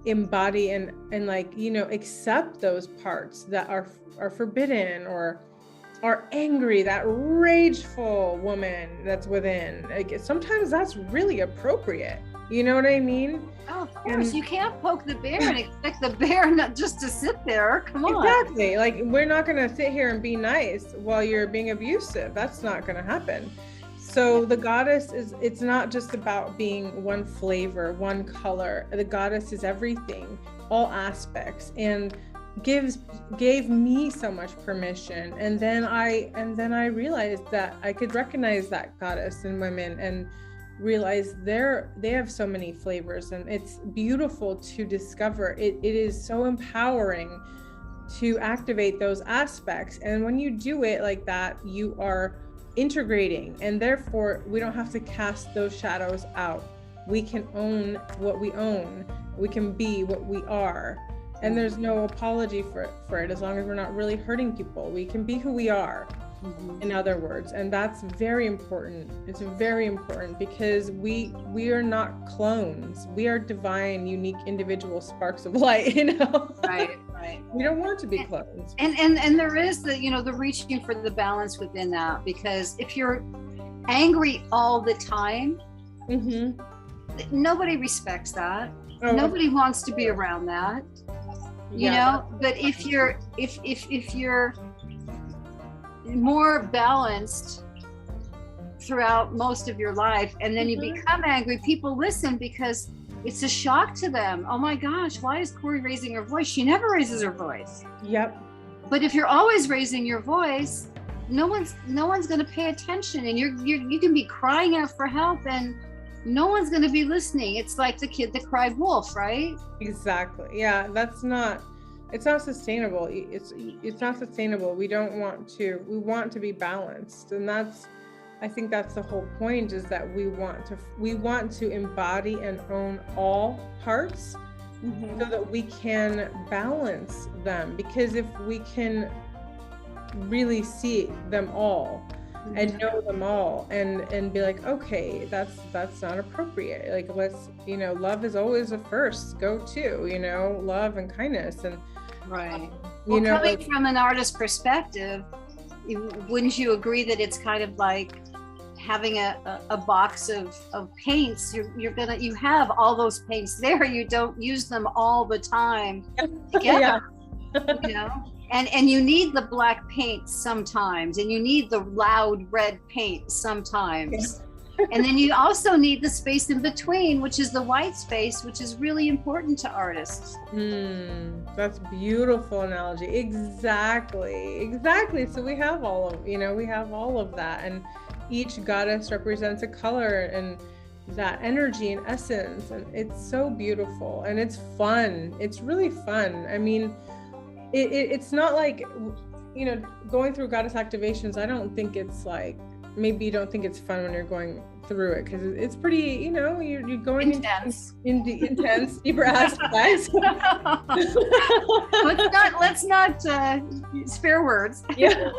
[SPEAKER 1] embody and like, you know, accept those parts that are forbidden or are angry, that rageful woman that's within, like, sometimes that's really appropriate. You know what I mean?
[SPEAKER 2] Oh, of course. You can't poke the bear and expect the bear not just to sit there. Come on.
[SPEAKER 1] Exactly. Like, we're not going to sit here and be nice while you're being abusive. That's not going to happen. So the goddess it's not just about being one flavor, one color. The goddess is everything, all aspects, and gave me so much permission. And then I realized that I could recognize that goddess in women and realize they have so many flavors, and it's beautiful to discover. It is so empowering to activate those aspects. And when you do it like that, you are integrating, and therefore we don't have to cast those shadows out. We can own what we own. We can be what we are. And there's no apology for it as long as we're not really hurting people. We can be who we are. In other words, and that's very important. It's very important, because we are not clones. We are divine, unique, individual sparks of light, you know.
[SPEAKER 2] Right.
[SPEAKER 1] We don't want to be clones.
[SPEAKER 2] And there is the, you know, the reaching for the balance within that, because if you're angry all the time, nobody respects that. Nobody wants to be around that. You know, but if you're more balanced throughout most of your life, and then you become angry, people listen, because it's a shock to them. Oh my gosh, why is Kory raising her voice? She never raises her voice.
[SPEAKER 1] Yep.
[SPEAKER 2] But if you're always raising your voice, no one's going to pay attention, and you can be crying out for help, and no one's going to be listening. It's like the kid that cried wolf, right?
[SPEAKER 1] Exactly. Yeah, it's not sustainable. It's not sustainable. We want to be balanced. And I think that's the whole point, is that we want to embody and own all parts, so that we can balance them. Because if we can really see them all and know them all, and be like, okay, that's not appropriate. Like, let's, you know, love is always a first go-to, you know, love and kindness. And
[SPEAKER 2] right.
[SPEAKER 1] You know,
[SPEAKER 2] coming from an artist perspective, wouldn't you agree that it's kind of like having a box of paints? You have all those paints there, you don't use them all the time together. You know, and you need the black paint sometimes, and you need the loud red paint sometimes. And then you also need the space in between, which is the white space, which is really important to artists.
[SPEAKER 1] That's beautiful analogy. Exactly. So we have all of that, and each goddess represents a color and that energy and essence, and it's so beautiful, and it's fun. It's really fun. I mean, it's not like, you know, going through goddess activations, I don't think it's like, maybe you don't think it's fun when you're going through it, because it's pretty, you know, you're going
[SPEAKER 2] intense,
[SPEAKER 1] intense, deeper aspects.
[SPEAKER 2] let's not spare words.
[SPEAKER 1] Yeah.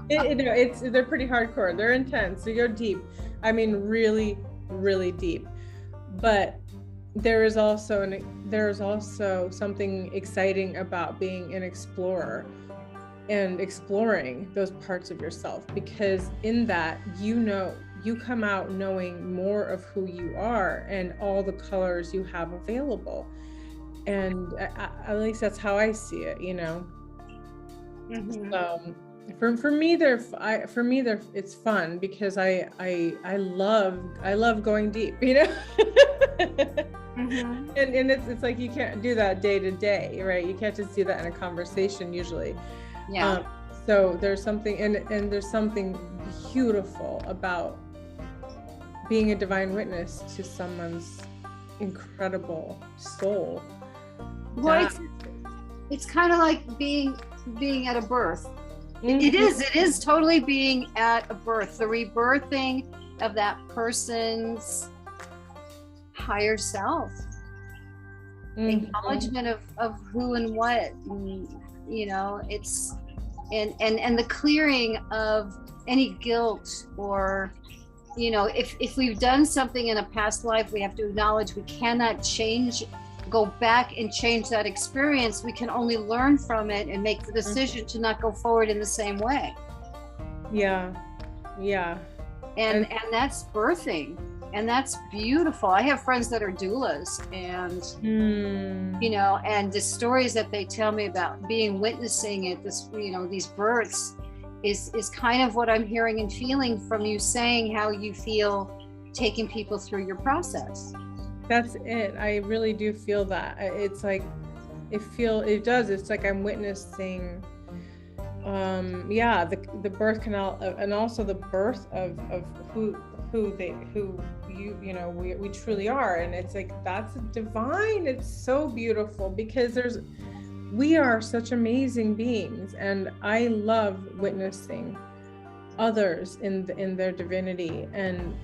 [SPEAKER 1] They're pretty hardcore. They're intense. They go deep. I mean, really, really deep. But there is also something exciting about being an explorer and exploring those parts of yourself, because in that, you know, you come out knowing more of who you are and all the colors you have available. And at least that's how I see it, you know. For me, it's fun, because I love going deep, you know.
[SPEAKER 2] Mm-hmm.
[SPEAKER 1] And it's like, you can't do that day to day, right? You can't just do that in a conversation usually.
[SPEAKER 2] Yeah.
[SPEAKER 1] So there's something, and there's something beautiful about being a divine witness to someone's incredible soul.
[SPEAKER 2] Well, it's kind of like being at a birth. It is totally being at a birth, the rebirthing of that person's higher self, acknowledgement of who and what, you know, it's and the clearing of any guilt, or, you know, if we've done something in a past life, we have to acknowledge we cannot go back and change that experience. We can only learn from it and make the decision to not go forward in the same way.
[SPEAKER 1] Yeah.
[SPEAKER 2] And that's birthing, and that's beautiful. I have friends that are doulas, and you know, and the stories that they tell me about witnessing it, this, you know, these births is kind of what I'm hearing and feeling from you, saying how you feel taking people through your process.
[SPEAKER 1] That's it. I really do feel that. It's like, it does. It's like I'm witnessing, the birth canal, and also the birth of who you know, we truly are. And it's like, that's divine. It's so beautiful, because we are such amazing beings, and I love witnessing others in their divinity. And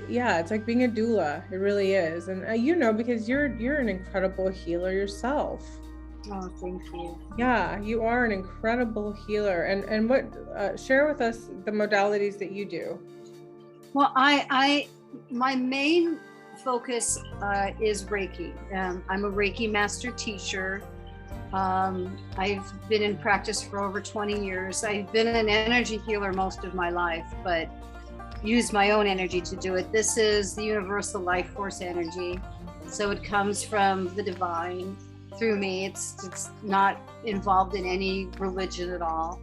[SPEAKER 1] it's like being a doula. It really is. And you know, because you're an incredible healer yourself.
[SPEAKER 2] Oh, thank you.
[SPEAKER 1] Yeah, you are an incredible healer. And what share with us the modalities that you do.
[SPEAKER 2] Well, my main focus is Reiki. I'm a Reiki master teacher. I've been in practice for over 20 years. I've been an energy healer most of my life, but use my own energy to do it. This is the universal life force energy. So it comes from the divine through me. It's not involved in any religion at all.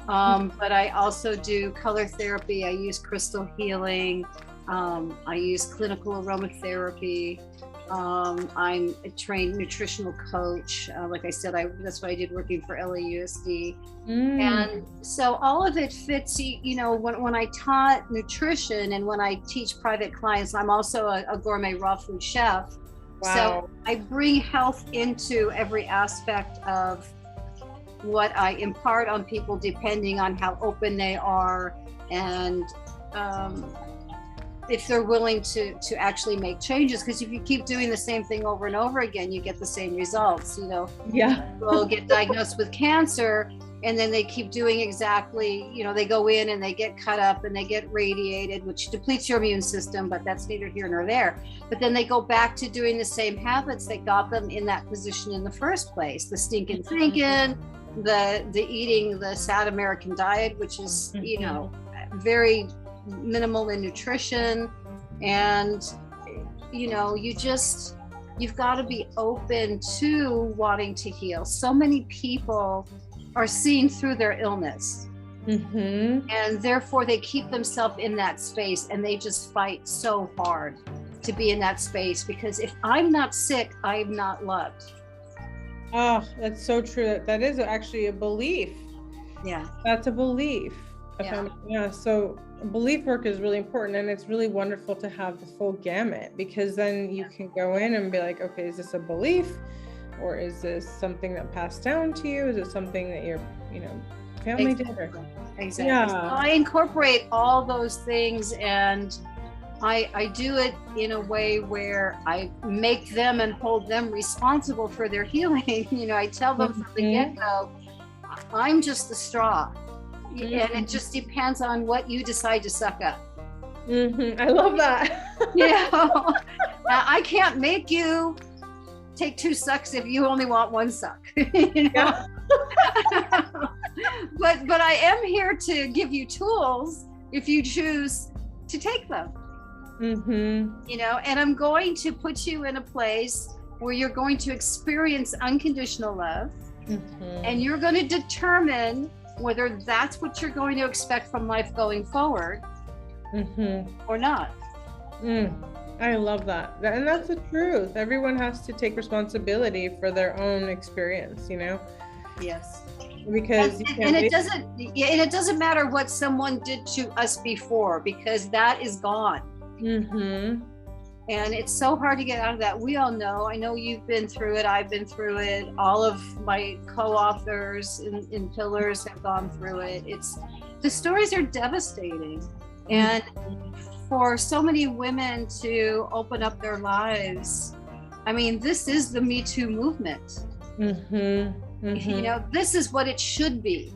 [SPEAKER 2] But I also do color therapy. I use crystal healing. I use clinical aromatherapy. I'm a trained nutritional coach. Like I said, that's what I did working for LAUSD. And so all of it fits, you know, when I taught nutrition and when I teach private clients, I'm also a gourmet raw food chef. Wow. So I bring health into every aspect of what I impart on people, depending on how open they are, and if they're willing to actually make changes. Because if you keep doing the same thing over and over again, you get the same results. You know, people get diagnosed with cancer, and then they keep doing exactly, you know, they go in and they get cut up and they get radiated, which depletes your immune system, but that's neither here nor there. But then they go back to doing the same habits that got them in that position in the first place. The stinking thinking, the eating the sad American diet, which is, you know, very minimal in nutrition. And, you know, you've got to be open to wanting to heal. So many people are seen through their illness, and therefore they keep themselves in that space, and they just fight so hard to be in that space, because if I'm not sick, I'm not loved.
[SPEAKER 1] Oh, that's so true. That is actually a belief.
[SPEAKER 2] Yeah,
[SPEAKER 1] that's a belief.
[SPEAKER 2] Yeah.
[SPEAKER 1] So belief work is really important, and it's really wonderful to have the full gamut, because then you can go in and be like, okay, is this a belief, or is this something that passed down to you? Is it something that your, you know, family did?
[SPEAKER 2] Exactly.
[SPEAKER 1] Yeah.
[SPEAKER 2] So I incorporate all those things, and I do it in a way where I make them and hold them responsible for their healing. You know, I tell them from the get-go, I'm just the straw. And it just depends on what you decide to suck up.
[SPEAKER 1] I love that.
[SPEAKER 2] Yeah. I can't make you take 2 sucks if you only want 1 suck. You know? but I am here to give you tools if you choose to take them. You know, and I'm going to put you in a place where you're going to experience unconditional love, and you're going to determine whether that's what you're going to expect from life going forward or not.
[SPEAKER 1] I love that. And that's the truth. Everyone has to take responsibility for their own experience,
[SPEAKER 2] Yes.
[SPEAKER 1] Because
[SPEAKER 2] and it doesn't matter what someone did to us before, because that is gone.
[SPEAKER 1] Mm-hmm.
[SPEAKER 2] And it's so hard to get out of that. We all know, I know you've been through it, I've been through it, all of my co-authors in Pillars have gone through it. The stories are devastating. And for so many women to open up their lives, I mean, this is the Me Too movement.
[SPEAKER 1] Mm-hmm. Mm-hmm.
[SPEAKER 2] This is what it should be,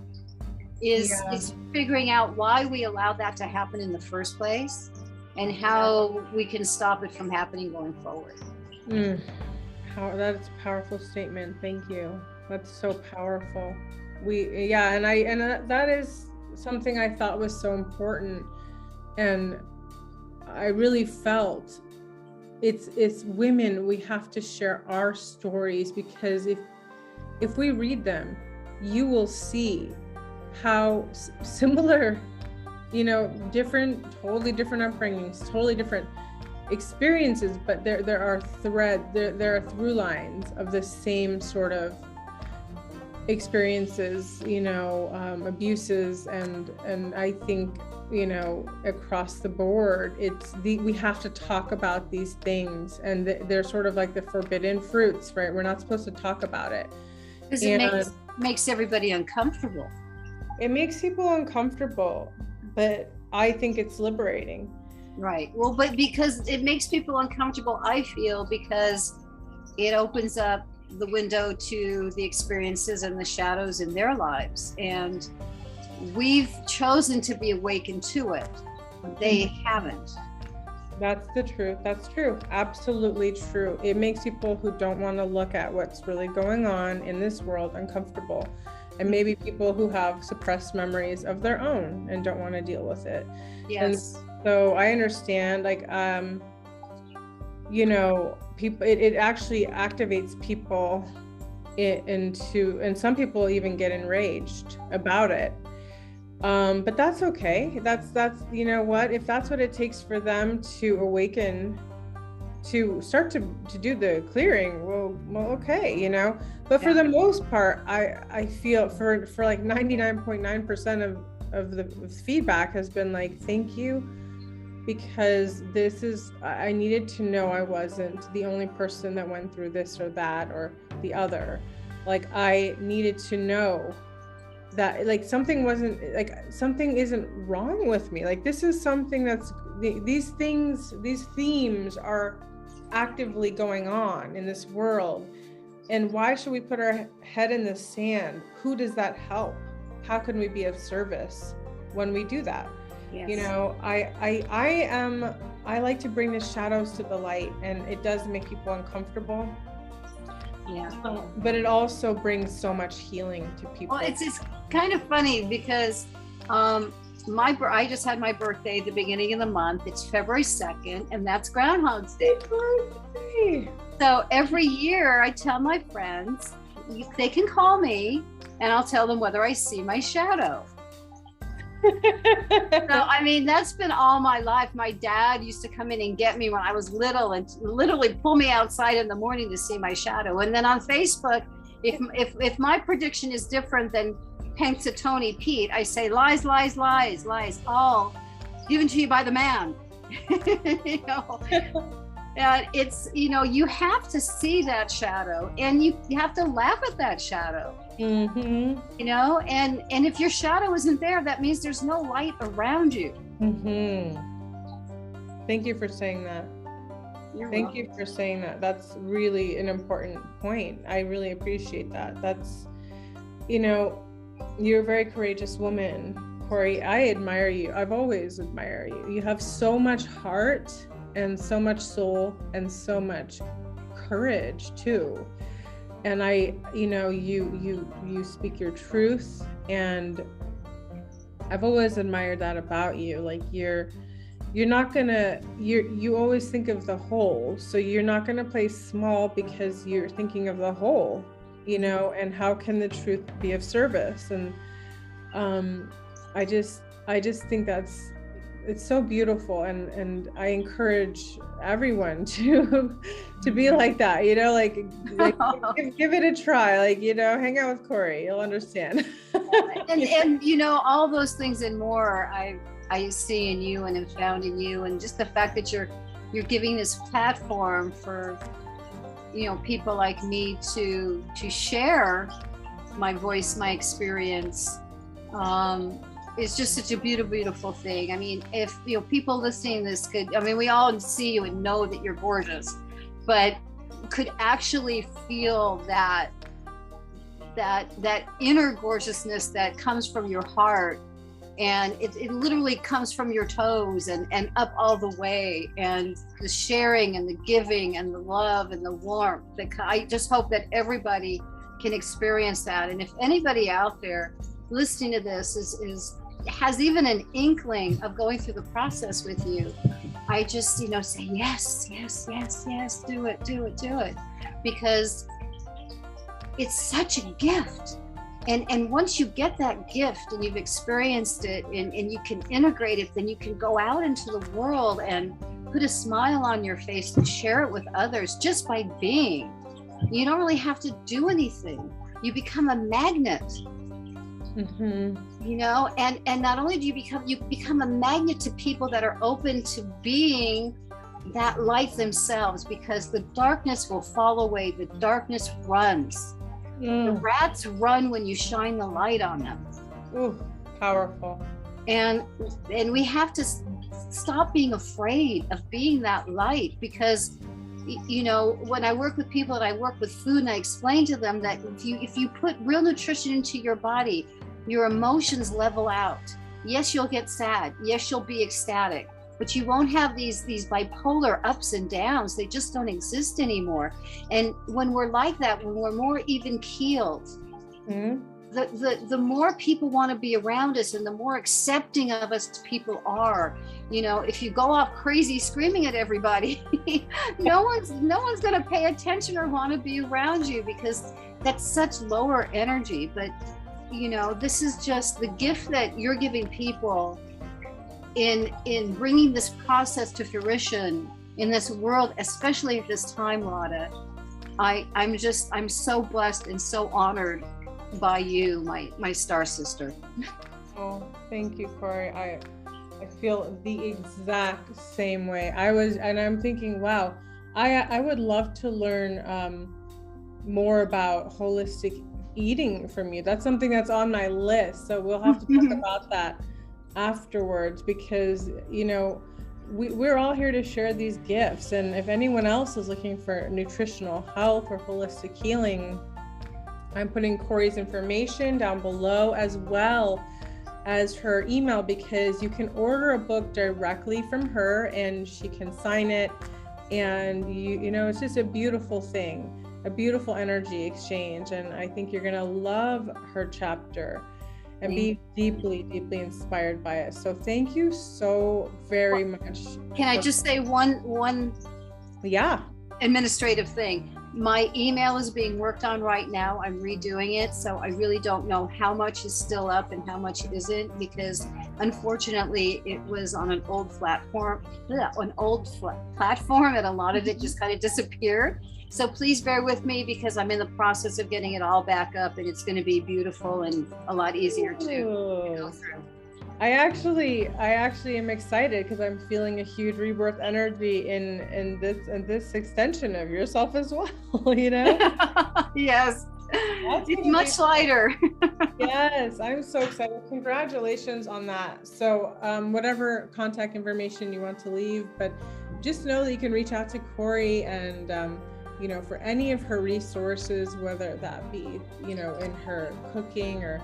[SPEAKER 2] is figuring out why we allowed that to happen in the first place, and how we can stop it from happening going forward.
[SPEAKER 1] That's a powerful statement. Thank you. That's so powerful. And that is something I thought was so important, and I really felt it's women. We have to share our stories, because if we read them, you will see how similar, totally different upbringings, totally different experiences, but there are through lines of the same sort of experiences, abuses, and I think, across the board, we have to talk about these things, and they're sort of like the forbidden fruits, right? We're not supposed to talk about it.
[SPEAKER 2] Because it makes everybody uncomfortable.
[SPEAKER 1] It makes people uncomfortable, but I think it's liberating.
[SPEAKER 2] Right. Well, but because it makes people uncomfortable, I feel, because it opens up the window to the experiences and the shadows in their lives. And we've chosen to be awakened to it. They haven't.
[SPEAKER 1] That's the truth. That's true. Absolutely true. It makes people who don't want to look at what's really going on in this world uncomfortable. And maybe people who have suppressed memories of their own and don't want to deal with it.
[SPEAKER 2] Yes.
[SPEAKER 1] And so I understand, people, it actually activates people and some people even get enraged about it. But that's okay. That's, if that's what it takes for them to awaken, to start to do the clearing, well, okay, but for the most part, I feel for like 99.9% of the feedback has been like, thank you, because I needed to know I wasn't the only person that went through this or that or the other. Like, I needed to know that something isn't wrong with me. Like, this is something these themes are actively going on in this world. And why should we put our head in the sand? Who does that help? How can we be of service when we do that? Yes. I like to bring the shadows to the light, and it does make people uncomfortable.
[SPEAKER 2] Yeah.
[SPEAKER 1] But it also brings so much healing to people.
[SPEAKER 2] Well, it's kind of funny because I just had my birthday at the beginning of the month. It's February 2nd, and that's Groundhog's Day.
[SPEAKER 1] Birthday.
[SPEAKER 2] So every year I tell my friends, they can call me and I'll tell them whether I see my shadow. So, I mean, that's been all my life. My dad used to come in and get me when I was little and literally pull me outside in the morning to see my shadow. And then on Facebook, if my prediction is different than Punxsutawney Pete, I say lies, lies, lies, lies, all given to you by the man. And it's, you have to see that shadow, and you have to laugh at that shadow. Mm-hmm. And if your shadow isn't there, that means there's no light around you.
[SPEAKER 1] Mm-hmm. Thank you for saying that. Thank you for saying that. That's really an important point. I really appreciate that. That's, you're a very courageous woman, Kory. I admire you. I've always admired you. You have so much heart and so much soul and so much courage too. And you speak your truth, and I've always admired that about you. Like, you always think of the whole, so you're not gonna play small because you're thinking of the whole, and how can the truth be of service? And I just think that's it's so beautiful, and I encourage everyone to be like that, you know, like give it a try, like, you know, hang out with Kory, you'll understand.
[SPEAKER 2] and you know, all those things and more I see in you and have found in you, and just the fact that you're giving this platform for, you know, people like me to share my voice, my experience. It's just such a beautiful thing. I mean, if, you know, people listening to this could, I mean, we all see you and know that you're gorgeous, but could actually feel that inner gorgeousness that comes from your heart, and it literally comes from your toes and up all the way, and the sharing and the giving and the love and the warmth. I just hope that everybody can experience that. And if anybody out there listening to this has even an inkling of going through the process with you, I just, you know, say yes, do it, because it's such a gift. And once you get that gift and you've experienced it, and you can integrate it, then you can go out into the world and put a smile on your face and share it with others just by being. You don't really have to do anything. You become a magnet.
[SPEAKER 1] Mm-hmm.
[SPEAKER 2] You know, and not only do you become a magnet to people that are open to being that light themselves, because the darkness will fall away. The darkness runs. The rats run when you shine the light on them.
[SPEAKER 1] Ooh, powerful.
[SPEAKER 2] And we have to stop being afraid of being that light, because, you know, when I work with people and I work with food, and I explain to them that if you put real nutrition into your body, your emotions level out. Yes, you'll get sad. Yes, you'll be ecstatic, but you won't have these bipolar ups and downs. They just don't exist anymore. And when we're like that, when we're more even keeled, the more people want to be around us, and the more accepting of us people are. You know, if you go off crazy screaming at everybody, no one's going to pay attention or want to be around you, because that's such lower energy. But, you know, this is just the gift that you're giving people in bringing this process to fruition in this world, especially at this time, Radhaa. I'm so blessed and so honored by you, my star sister.
[SPEAKER 1] Oh, thank you, Kory. I feel the exact same way. I'm thinking, wow, I would love to learn more about holistic eating from you. That's something that's on my list. So we'll have to talk about that afterwards, because, you know, we're all here to share these gifts. And if anyone else is looking for nutritional health or holistic healing, I'm putting Kory's information down below, as well as her email, because you can order a book directly from her and she can sign it. And you know, it's just a beautiful thing, a beautiful energy exchange. And I think you're gonna love her chapter and be deeply inspired by it. So thank you so very much.
[SPEAKER 2] Can I just say one administrative thing? My email is being worked on right now. I'm redoing it, so I really don't know how much is still up and how much isn't, because unfortunately it was on an old platform, and a lot of it just kind of disappeared. So please bear with me, because I'm in the process of getting it all back up, and it's going to be beautiful and a lot easier to go through.
[SPEAKER 1] I actually am excited, because I'm feeling a huge rebirth energy in this extension of yourself as well. You know?
[SPEAKER 2] Yes, it's much lighter.
[SPEAKER 1] Yes, I'm so excited. Congratulations on that. So whatever contact information you want to leave, but just know that you can reach out to Kory, and you know, for any of her resources, whether that be, you know, in her cooking or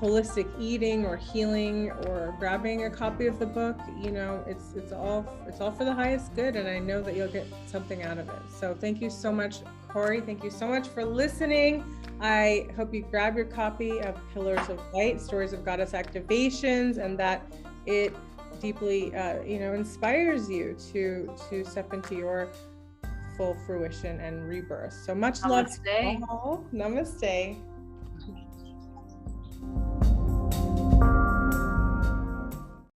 [SPEAKER 1] holistic eating or healing, or grabbing a copy of the book, you know, it's all for the highest good, and I know that you'll get something out of it. So thank you so much, Kory. Thank you so much for listening. I hope you grab your copy of Pillars of Light, Stories of Goddess Activations, and that it deeply you know, inspires you to step into your full fruition and rebirth. So much love.
[SPEAKER 2] Namaste.
[SPEAKER 1] Namaste.